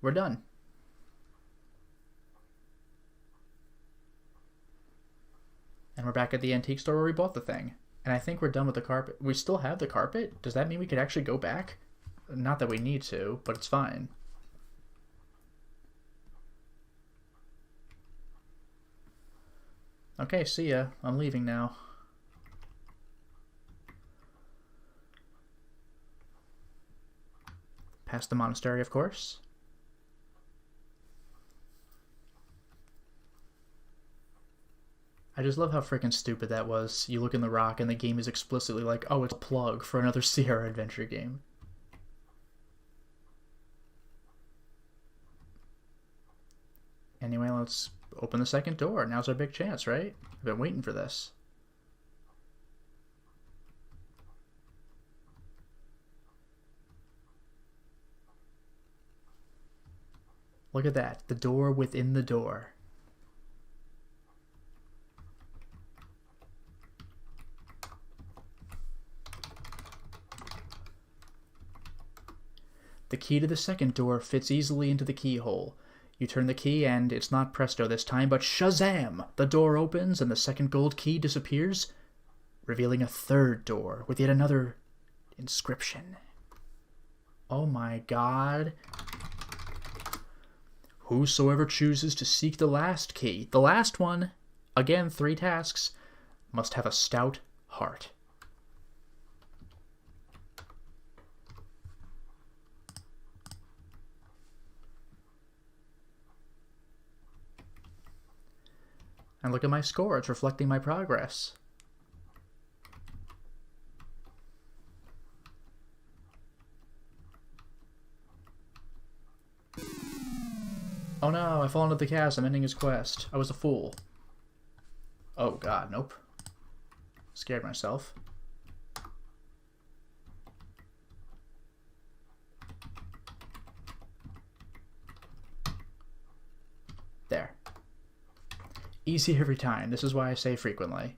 We're done. And we're back at the antique store where we bought the thing. And I think we're done with the carpet. We still have the carpet? Does that mean we could actually go back? Not that we need to, but it's fine. Okay, see ya. I'm leaving now. Past the monastery, of course. I just love how freaking stupid that was. You look in the rock and the game is explicitly like, oh, it's a plug for another Sierra adventure game. Anyway, let's open the second door. Now's our big chance, right? I've been waiting for this. Look at that. The door within the door. The key to the second door fits easily into the keyhole. You turn the key and it's not presto this time, but shazam! The door opens and the second gold key disappears, revealing a third door with yet another inscription. Oh my god. Whosoever chooses to seek the last key, the last one, again 3 tasks, must have a stout heart. And look at my score, it's reflecting my progress. Oh no, I fall into the chasm, ending his quest. I was a fool. Oh god, nope. Scared myself. There. Easy every time. This is why I say frequently.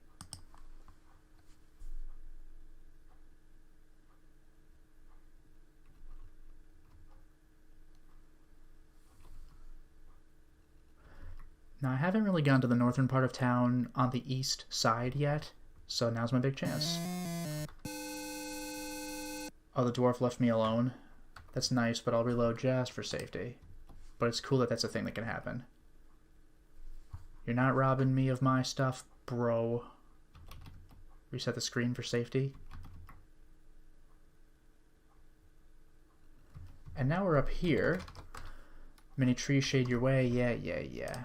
only gotten to the northern part of town on the east side yet, so now's my big chance. Oh, the dwarf left me alone. That's nice, but I'll reload just for safety. But it's cool that that's a thing that can happen. You're not robbing me of my stuff, bro. Reset the screen for safety. And now we're up here. Many trees shade your way. Yeah.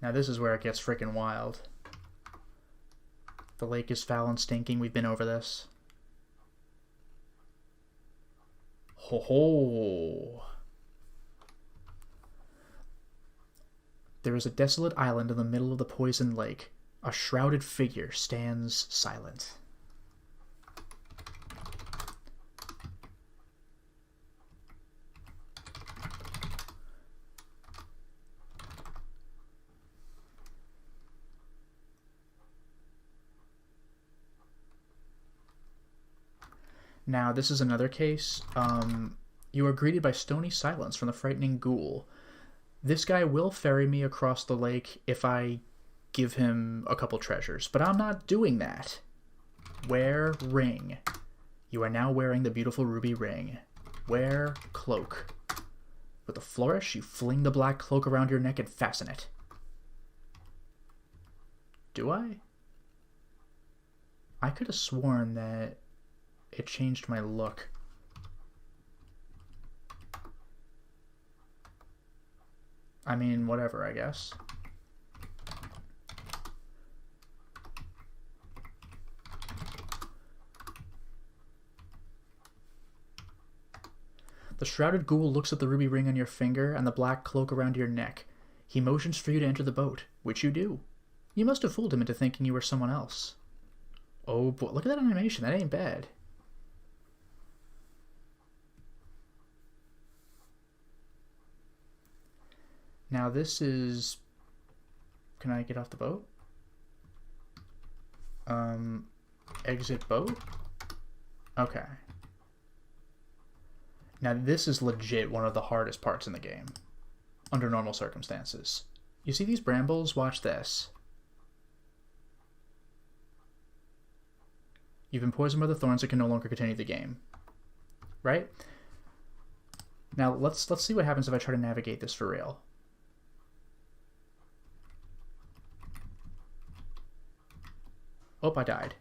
Now this is where it gets freaking wild. The lake is foul and stinking. We've been over this. Ho ho! There is a desolate island in the middle of the poisoned lake. A shrouded figure stands silent. Now, this is another case. You are greeted by stony silence from the frightening ghoul. This guy will ferry me across the lake if I give him a couple treasures, but I'm not doing that. Wear ring. You are now wearing the beautiful ruby ring. Wear cloak. With a flourish, you fling the black cloak around your neck and fasten it. Do I? I could have sworn that it changed my look. I mean, whatever, I guess. The shrouded ghoul looks at the ruby ring on your finger and the black cloak around your neck. He motions for you to enter the boat, which you do. You must have fooled him into thinking you were someone else. Oh boy, look at that animation, that ain't bad. Now this is... Can I get off the boat? Exit boat? Okay. Now this is legit one of the hardest parts in the game, under normal circumstances. You see these brambles? Watch this. You've been poisoned by the thorns and can no longer continue the game. Right? Now let's see what happens if I try to navigate this for real. Oh, I died.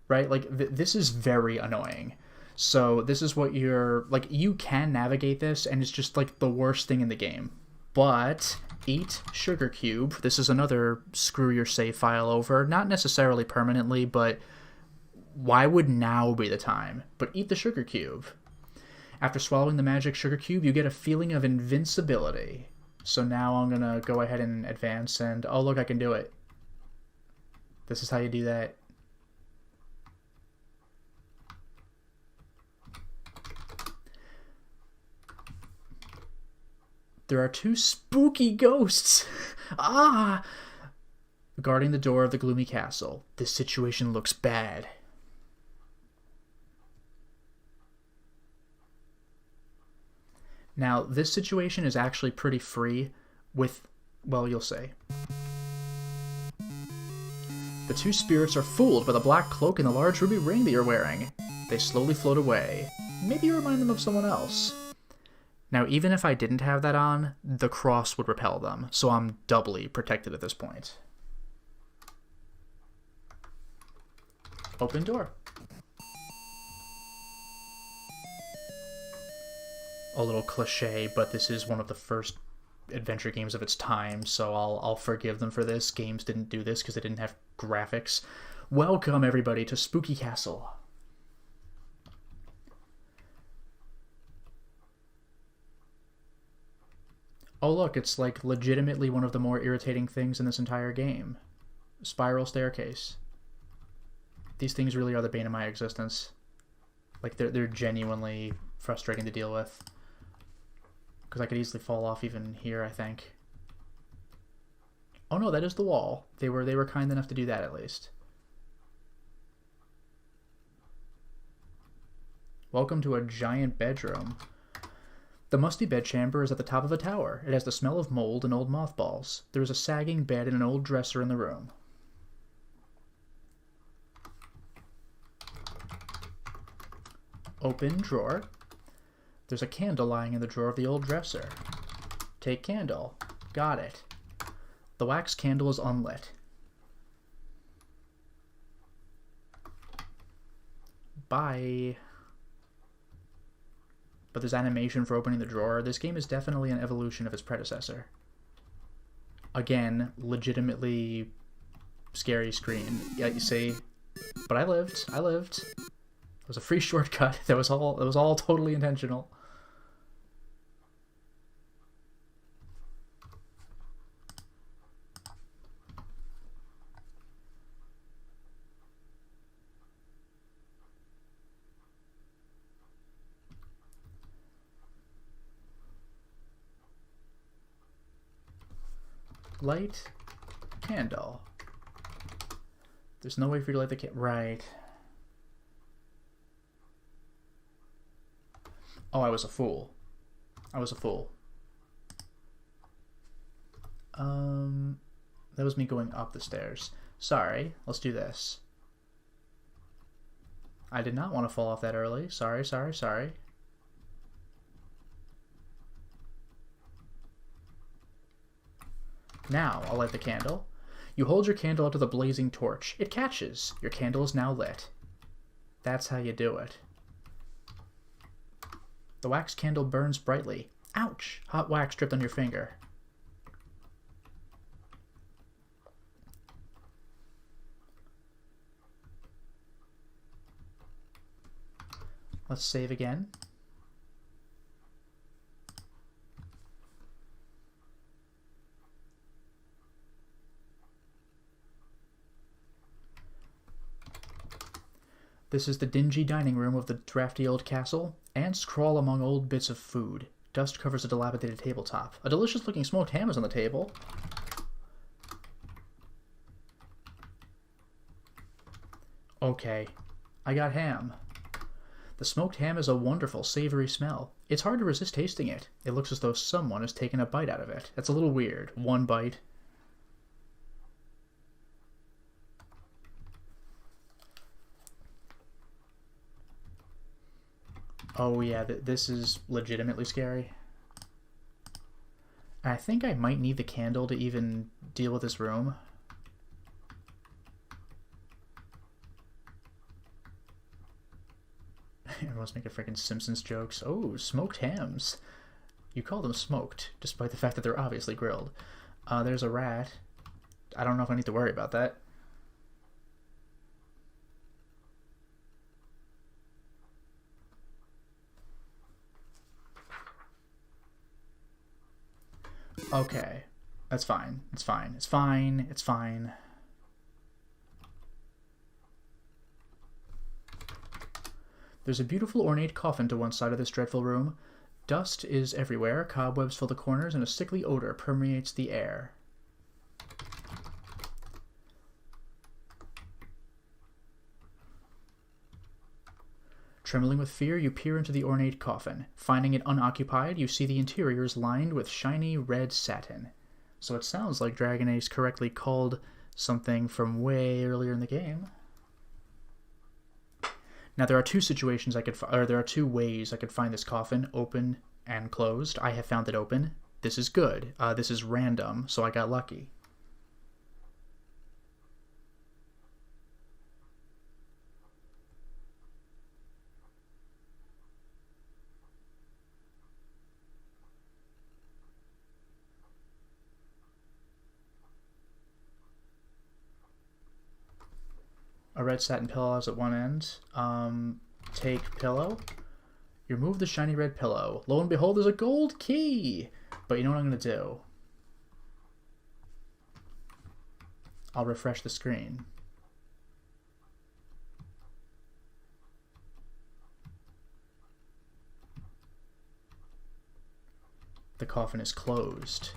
Right? Like, this is very annoying. So this is what you're... Like, you can navigate this, and it's just, like, the worst thing in the game. But eat sugar cube. This is another screw your save file over. Not necessarily permanently, but why would now be the time? But eat the sugar cube. After swallowing the magic sugar cube, you get a feeling of invincibility. So now I'm going to go ahead and advance, and... Oh, look, I can do it. This is how you do that. There are two spooky ghosts. Ah! Guarding the door of the gloomy castle. This situation looks bad. Now, this situation is actually pretty free with, well, you'll see. The two spirits are fooled by the black cloak and the large ruby ring that you're wearing. They slowly float away. Maybe you remind them of someone else. Now, even if I didn't have that on, the cross would repel them, so I'm doubly protected at this point. Open door. A little cliche, but this is one of the first adventure games of its time, so I'll forgive them for this. Games didn't do this because they didn't have graphics. Welcome, everybody, to Spooky Castle. Oh, look, it's like legitimately one of the more irritating things in this entire game. Spiral staircase. These things really are the bane of my existence. Like, they're genuinely frustrating to deal with. Because I could easily fall off even here, I think. Oh no, that is the wall. They were kind enough to do that at least. Welcome to a giant bedroom. The musty bedchamber is at the top of a tower. It has the smell of mold and old mothballs. There is a sagging bed and an old dresser in the room. Open drawer. There's a candle lying in the drawer of the old dresser. Take candle. Got it. The wax candle is unlit. Bye. But there's animation for opening the drawer. This game is definitely an evolution of its predecessor. Again, legitimately scary screen. Yeah, you see. But I lived. I lived. It was a free shortcut. That was all totally intentional. Light candle. There's no way for you to light the candle. Right. Oh, I was a fool. I was a fool. That was me going up the stairs. Sorry. Let's do this. I did not want to fall off that early. Sorry, sorry, sorry. Now, I'll light the candle. You hold your candle up to the blazing torch. It catches. Your candle is now lit. That's how you do it. The wax candle burns brightly. Ouch! Hot wax dripped on your finger. Let's save again. This is the dingy dining room of the drafty old castle. Ants crawl among old bits of food. Dust covers a dilapidated tabletop. A delicious-looking smoked ham is on the table. Okay, I got ham. The smoked ham is a wonderful, savory smell. It's hard to resist tasting it. It looks as though someone has taken a bite out of it. That's a little weird. One bite. Oh yeah, this is legitimately scary. I think I might need the candle to even deal with this room. Everyone's making freaking Simpsons jokes. Oh, smoked hams. You call them smoked, despite the fact that they're obviously grilled. There's a rat. I don't know if I need to worry about that. Okay, that's fine. It's fine. It's fine. It's fine. There's a beautiful ornate coffin to one side of this dreadful room. Dust is everywhere, cobwebs fill the corners, and a sickly odor permeates the air. Trembling with fear, you peer into the ornate coffin. Finding it unoccupied, you see the interior is lined with shiny red satin. So it sounds like Dragon Ace correctly called something from way earlier in the game. Now there are two situations there are two ways I could find this coffin, open and closed. I have found it open. This is good. This is random, so I got lucky. A red satin pillow is at one end. Take pillow. You remove the shiny red pillow. Lo and behold, there's a gold key! But you know what I'm going to do? I'll refresh the screen. The coffin is closed.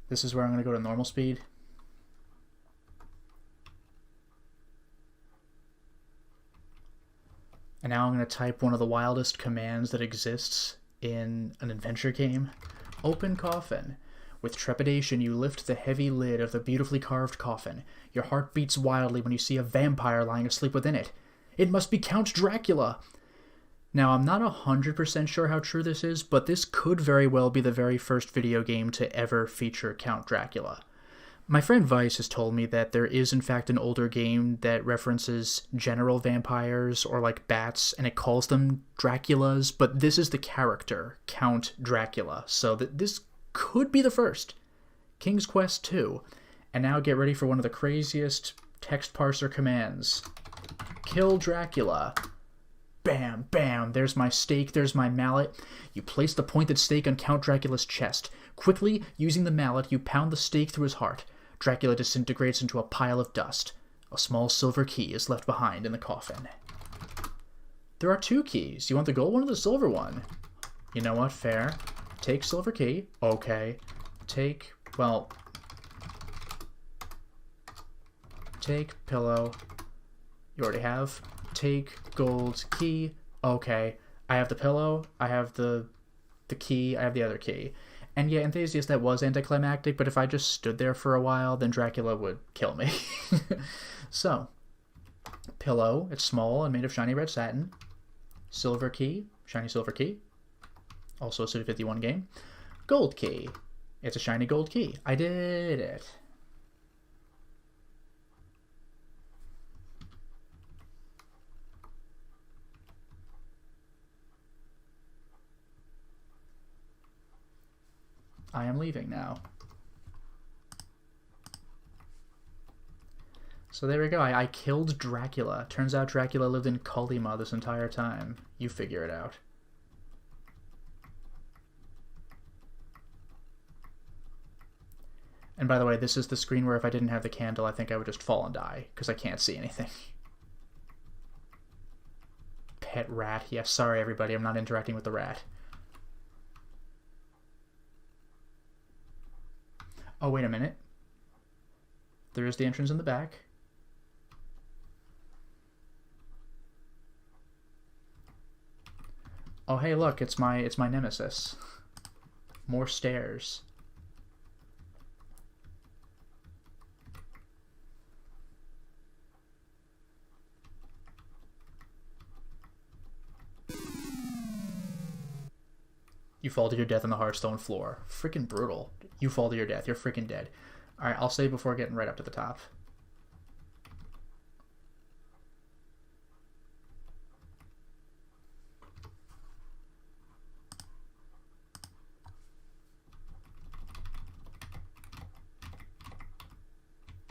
This is where I'm going to go to normal speed. And now I'm going to type one of the wildest commands that exists in an adventure game. Open coffin. With trepidation, you lift the heavy lid of the beautifully carved coffin. Your heart beats wildly when you see a vampire lying asleep within it. It must be Count Dracula! Now, I'm not 100% sure how true this is, but this could very well be the very first video game to ever feature Count Dracula. My friend Vice has told me that there is in fact an older game that references general vampires or like bats, and it calls them Draculas, but this is the character, Count Dracula, so this could be the first. King's Quest 2. And now get ready for one of the craziest text parser commands. Kill Dracula. Bam, bam, there's my stake, there's my mallet. You place the pointed stake on Count Dracula's chest. Quickly, using the mallet, you pound the stake through his heart. Dracula disintegrates into a pile of dust. A small silver key is left behind in the coffin. There are 2 keys. You want the gold one or the silver one? You know what, fair. Take silver key. Okay. Take pillow. You already have. Take gold key. Okay. I have the pillow. I have the key. I have the other key. And yeah, Enthusiast, that was anticlimactic, but if I just stood there for a while, then Dracula would kill me. So, pillow. It's small and made of shiny red satin. Silver key. Shiny silver key. Also a Suda 51 game. Gold key. It's a shiny gold key. I did it. I am leaving now. So there we go. I killed Dracula. Turns out Dracula lived in Kolyma this entire time. You figure it out. And by the way, this is the screen where if I didn't have the candle, I think I would just fall and die, because I can't see anything. Pet rat. Yes, sorry everybody, I'm not interacting with the rat. Oh, wait a minute. There is the entrance in the back. Oh, hey, look, it's my nemesis. More stairs. You fall to your death on the Hearthstone floor. Freaking brutal. You fall to your death. You're freaking dead. Alright, I'll save before getting right up to the top.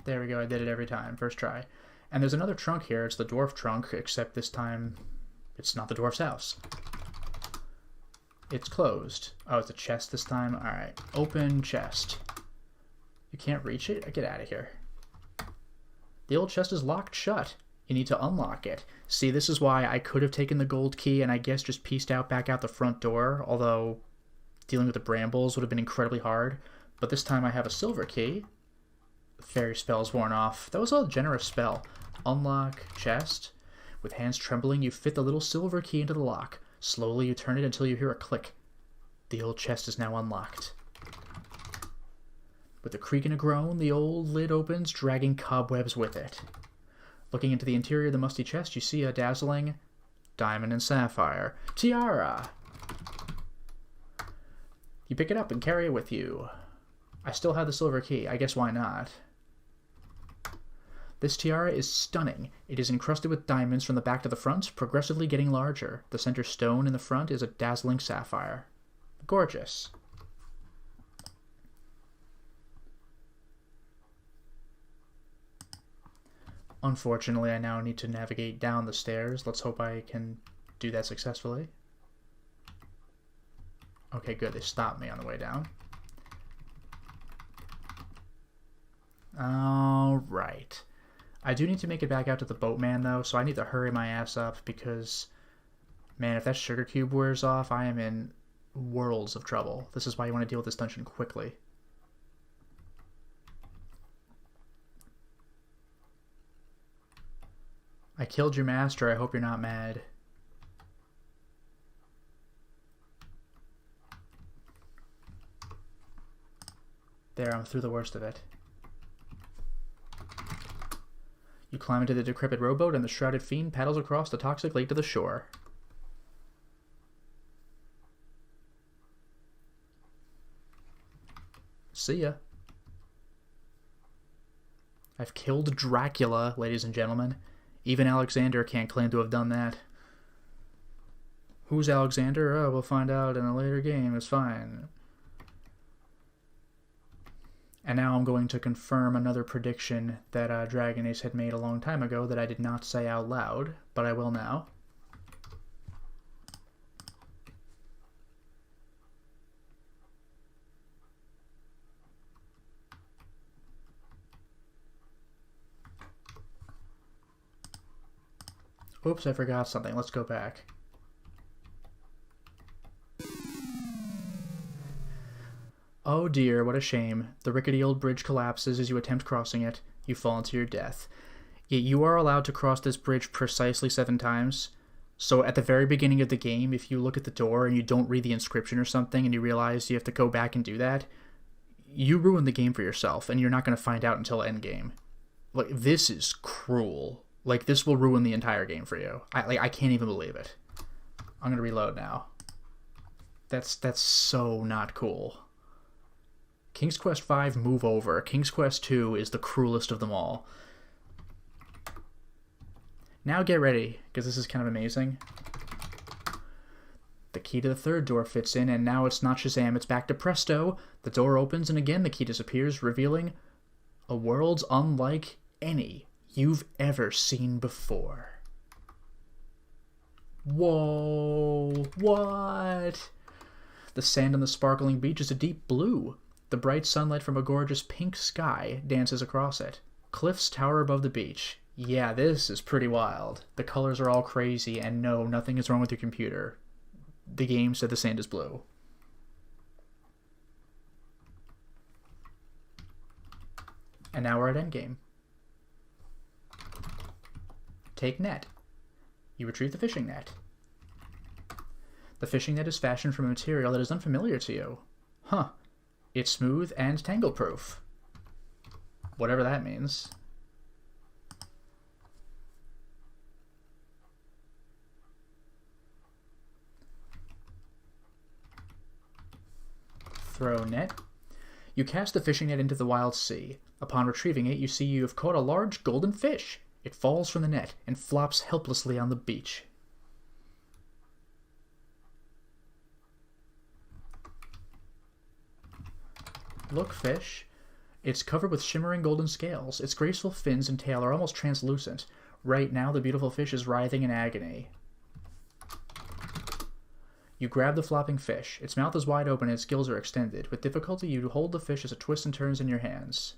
There we go. I did it every time. First try. And there's another trunk here. It's the dwarf trunk, except this time it's not the dwarf's house. It's closed. Oh, it's a chest this time? Alright. Open chest. You can't reach it? Get out of here. The old chest is locked shut. You need to unlock it. See, this is why I could have taken the gold key and I guess just pieced out back out the front door, although dealing with the brambles would have been incredibly hard. But this time I have a silver key. The fairy spell's worn off. That was a generous spell. Unlock chest. With hands trembling, you fit the little silver key into the lock. Slowly you turn it until you hear a click. The old chest is now unlocked. With a creak and a groan, the old lid opens, dragging cobwebs with it. Looking into the interior of the musty chest, you see a dazzling diamond and sapphire tiara. You pick it up and carry it with you. I still have the silver key. I guess why not? This tiara is stunning. It is encrusted with diamonds from the back to the front, progressively getting larger. The center stone in the front is a dazzling sapphire. Gorgeous. Unfortunately, I now need to navigate down the stairs. Let's hope I can do that successfully. Okay, good. They stopped me on the way down. Alright. I do need to make it back out to the boatman, though, so I need to hurry my ass up because, man, if that sugar cube wears off, I am in worlds of trouble. This is why you want to deal with this dungeon quickly. I killed your master. I hope you're not mad. There, I'm through the worst of it. You climb into the decrepit rowboat, and the shrouded fiend paddles across the toxic lake to the shore. See ya. I've killed Dracula, ladies and gentlemen. Even Alexander can't claim to have done that. Who's Alexander? Oh, we'll find out in a later game. It's fine. And now I'm going to confirm another prediction that Dragon Ace had made a long time ago that I did not say out loud, but I will now. Oops, I forgot something. Let's go back. Oh dear, what a shame. The rickety old bridge collapses as you attempt crossing it. You fall into your death. Yet you are allowed to cross this bridge precisely 7 times. So at the very beginning of the game, if you look at the door and you don't read the inscription or something and you realize you have to go back and do that, you ruin the game for yourself and you're not going to find out until endgame. Like, this is cruel. Like, this will ruin the entire game for you. I can't even believe it. I'm going to reload now. That's so not cool. King's Quest V, move over. King's Quest II is the cruelest of them all. Now get ready, because this is kind of amazing. The key to the 3rd door fits in, and now it's not Shazam, it's back to Presto. The door opens, and again the key disappears, revealing a world unlike any you've ever seen before. Whoa, what? The sand on the sparkling beach is a deep blue. The bright sunlight from a gorgeous pink sky dances across it. Cliffs tower above the beach. Yeah, this is pretty wild. The colors are all crazy, and no, nothing is wrong with your computer. The game said the sand is blue. And now we're at endgame. Take net. You retrieve the fishing net. The fishing net is fashioned from a material that is unfamiliar to you. Huh. It's smooth and tangle-proof. Whatever that means. Throw net. You cast the fishing net into the wild sea. Upon retrieving it, you see you have caught a large golden fish. It falls from the net and flops helplessly on the beach. Look, fish. It's covered with shimmering golden scales. Its graceful fins and tail are almost translucent. Right now, the beautiful fish is writhing in agony. You grab the flopping fish. Its mouth is wide open and its gills are extended. With difficulty, you hold the fish as it twists and turns in your hands.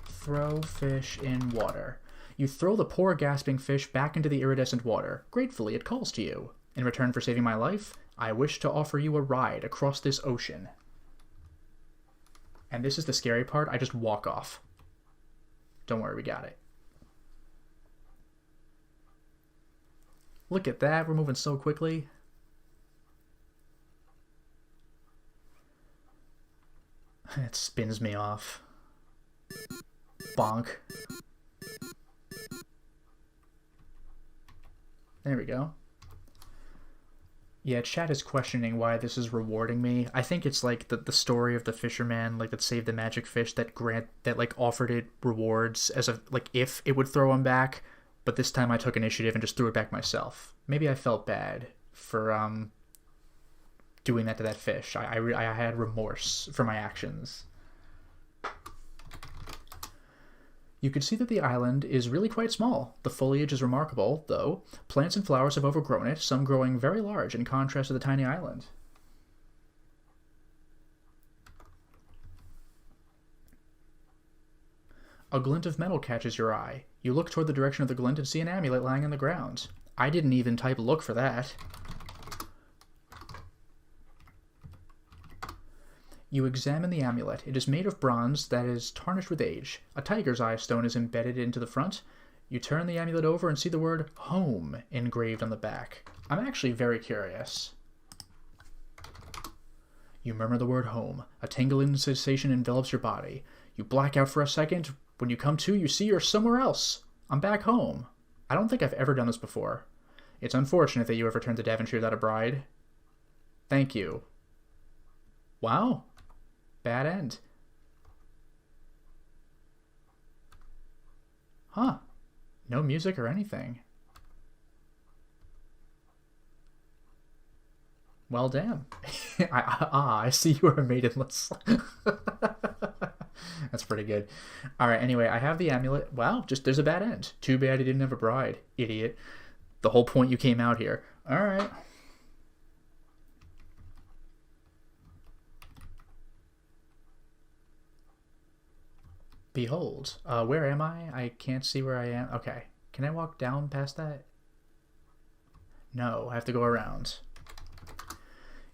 Throw fish in water. You throw the poor gasping fish back into the iridescent water. Gratefully, it calls to you. In return for saving my life, I wish to offer you a ride across this ocean. And this is the scary part, I just walk off. Don't worry, we got it. Look at that, we're moving so quickly. It spins me off. Bonk. There we go. Yeah, chat is questioning why this is rewarding me. I think it's like the story of the fisherman, like, that saved the magic fish, that like offered it rewards as a, like, if it would throw him back, but this time I took initiative and just threw it back myself. Maybe I felt bad for doing that to that fish. I had remorse for my actions. You can see that the island is really quite small. The foliage is remarkable, though. Plants and flowers have overgrown it, some growing very large in contrast to the tiny island. A glint of metal catches your eye. You look toward the direction of the glint and see an amulet lying on the ground. I didn't even type look for that. You examine the amulet. It is made of bronze that is tarnished with age. A tiger's eye stone is embedded into the front. You turn the amulet over and see the word home engraved on the back. I'm actually very curious. You murmur the word home. A tingling sensation envelops your body. You black out for a second. When you come to, you see you're somewhere else. I'm back home. I don't think I've ever done this before. It's unfortunate that you ever turned to Devonshire without a bride. Thank you. Wow. Bad end. Huh. No music or anything. Well, damn. I see you are maidenless. That's pretty good. Alright, anyway, I have the amulet. Wow, just there's a bad end. Too bad he didn't have a bride. Idiot. The whole point you came out here. Alright. Behold. Where am I? I can't see where I am. Okay. Can I walk down past that? No, I have to go around.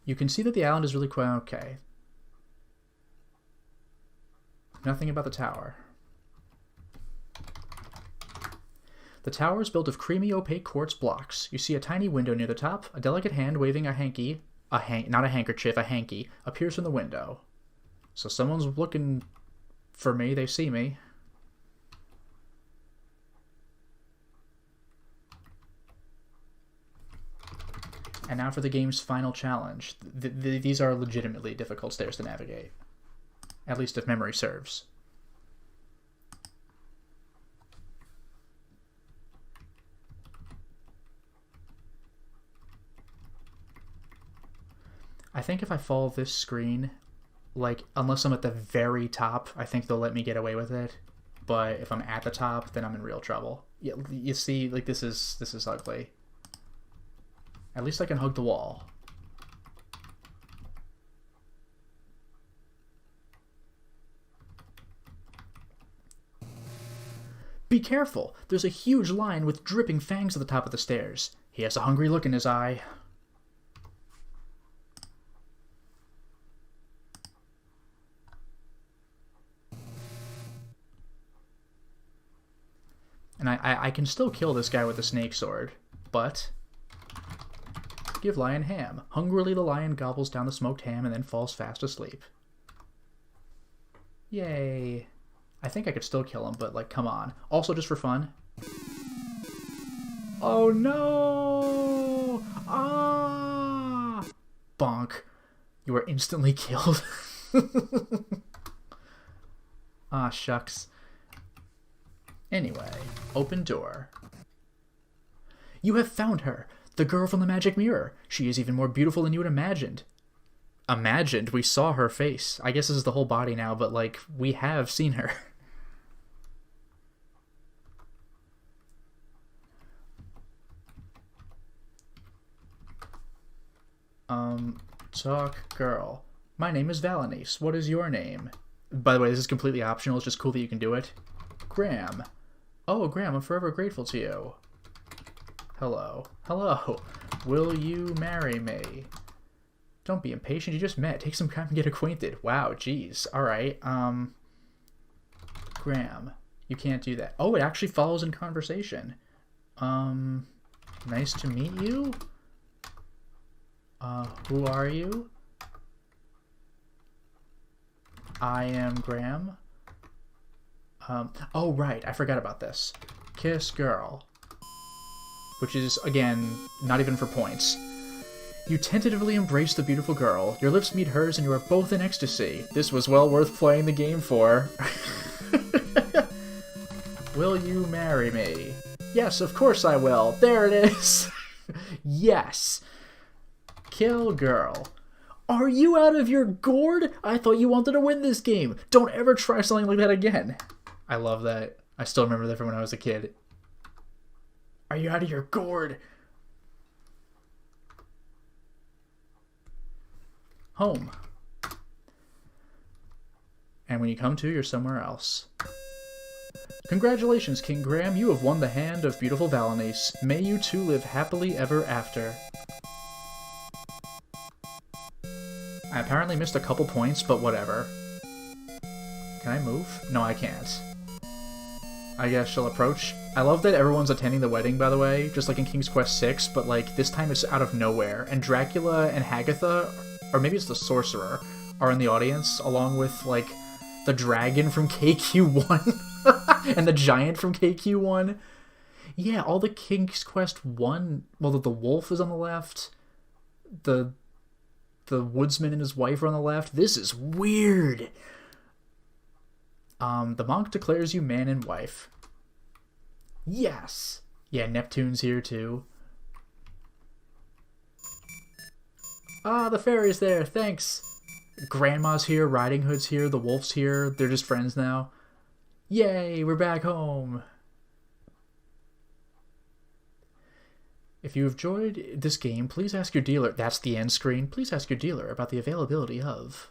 You can see that the island is really quite okay. Nothing about the tower. The tower is built of creamy, opaque quartz blocks. You see a tiny window near the top. A delicate hand waving a hanky, not a handkerchief, a hanky, appears from the window. So someone's looking for me. They see me. And now for the game's final challenge. These are legitimately difficult stairs to navigate. At least if memory serves. I think if I follow this screen, like, unless I'm at the very top, I think they'll let me get away with it. But if I'm at the top, then I'm in real trouble. Yeah, you see, like, this is ugly. At least I can hug the wall. Be careful! There's a huge lion with dripping fangs at the top of the stairs. He has a hungry look in his eye. And I can still kill this guy with the snake sword, but... Give lion ham. Hungrily the lion gobbles down the smoked ham and then falls fast asleep. Yay. I think I could still kill him, but, like, come on. Also, just for fun. Oh, no! Ah! Bonk. You were instantly killed. Ah, shucks. Anyway, open door. You have found her! The girl from the magic mirror. She is even more beautiful than you had imagined. Imagined? We saw her face. I guess this is the whole body now, but, like, we have seen her. Talk girl. My name is Valenice. What is your name? By the way, this is completely optional. It's just cool that you can do it. Graham. Oh, Graham, I'm forever grateful to you. Hello. Hello. Will you marry me? Don't be impatient. You just met. Take some time to get acquainted. Wow, jeez. Alright, Graham. You can't do that. Oh, it actually follows in conversation. Nice to meet you? Who are you? I am Graham. Oh, right. I forgot about this. Kiss girl. Which is, again, not even for points. You tentatively embrace the beautiful girl. Your lips meet hers and you are both in ecstasy. This was well worth playing the game for. Will you marry me? Yes, of course I will. There it is. Yes. Kill girl. Are you out of your gourd? I thought you wanted to win this game. Don't ever try something like that again. I love that. I still remember that from when I was a kid. Are you out of your gourd? Home. And when you come to, you're somewhere else. Congratulations, King Graham. You have won the hand of beautiful Valenice. May you two live happily ever after. I apparently missed a couple points, but whatever. Can I move? No, I can't. I guess she'll approach. I love that everyone's attending the wedding, by the way, just like in King's Quest VI, but, like, this time it's out of nowhere. And Dracula and Hagatha or maybe it's the sorcerer, are in the audience, along with, like, the dragon from KQ1 and the giant from KQ1. Yeah, all the King's Quest 1, well, the wolf is on the left, the woodsman and his wife are on the left. This is weird. The monk declares you man and wife. Yes. Yeah, Neptune's here too. Ah, the fairy's there, thanks. Grandma's here, Riding Hood's here, the wolf's here, they're just friends now. Yay, we're back home. If you have enjoyed this game, please ask your dealer, that's the end screen, please ask your dealer about the availability of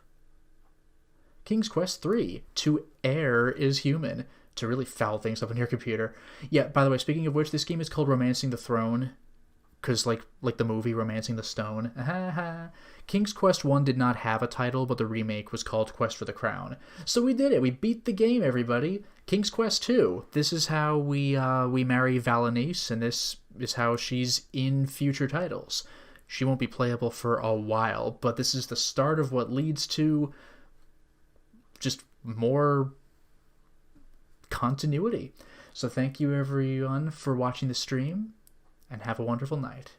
King's Quest 3, To Err is Human, to really foul things up on your computer. Yeah, by the way, speaking of which, this game is called Romancing the Throne, because like the movie Romancing the Stone. King's Quest 1 did not have a title, but the remake was called Quest for the Crown. So we did it. We beat the game, everybody. King's Quest 2. This is how we marry Valenice, and this is how she's in future titles. She won't be playable for a while, but this is the start of what leads to just more continuity. So thank you everyone for watching the stream, and have a wonderful night.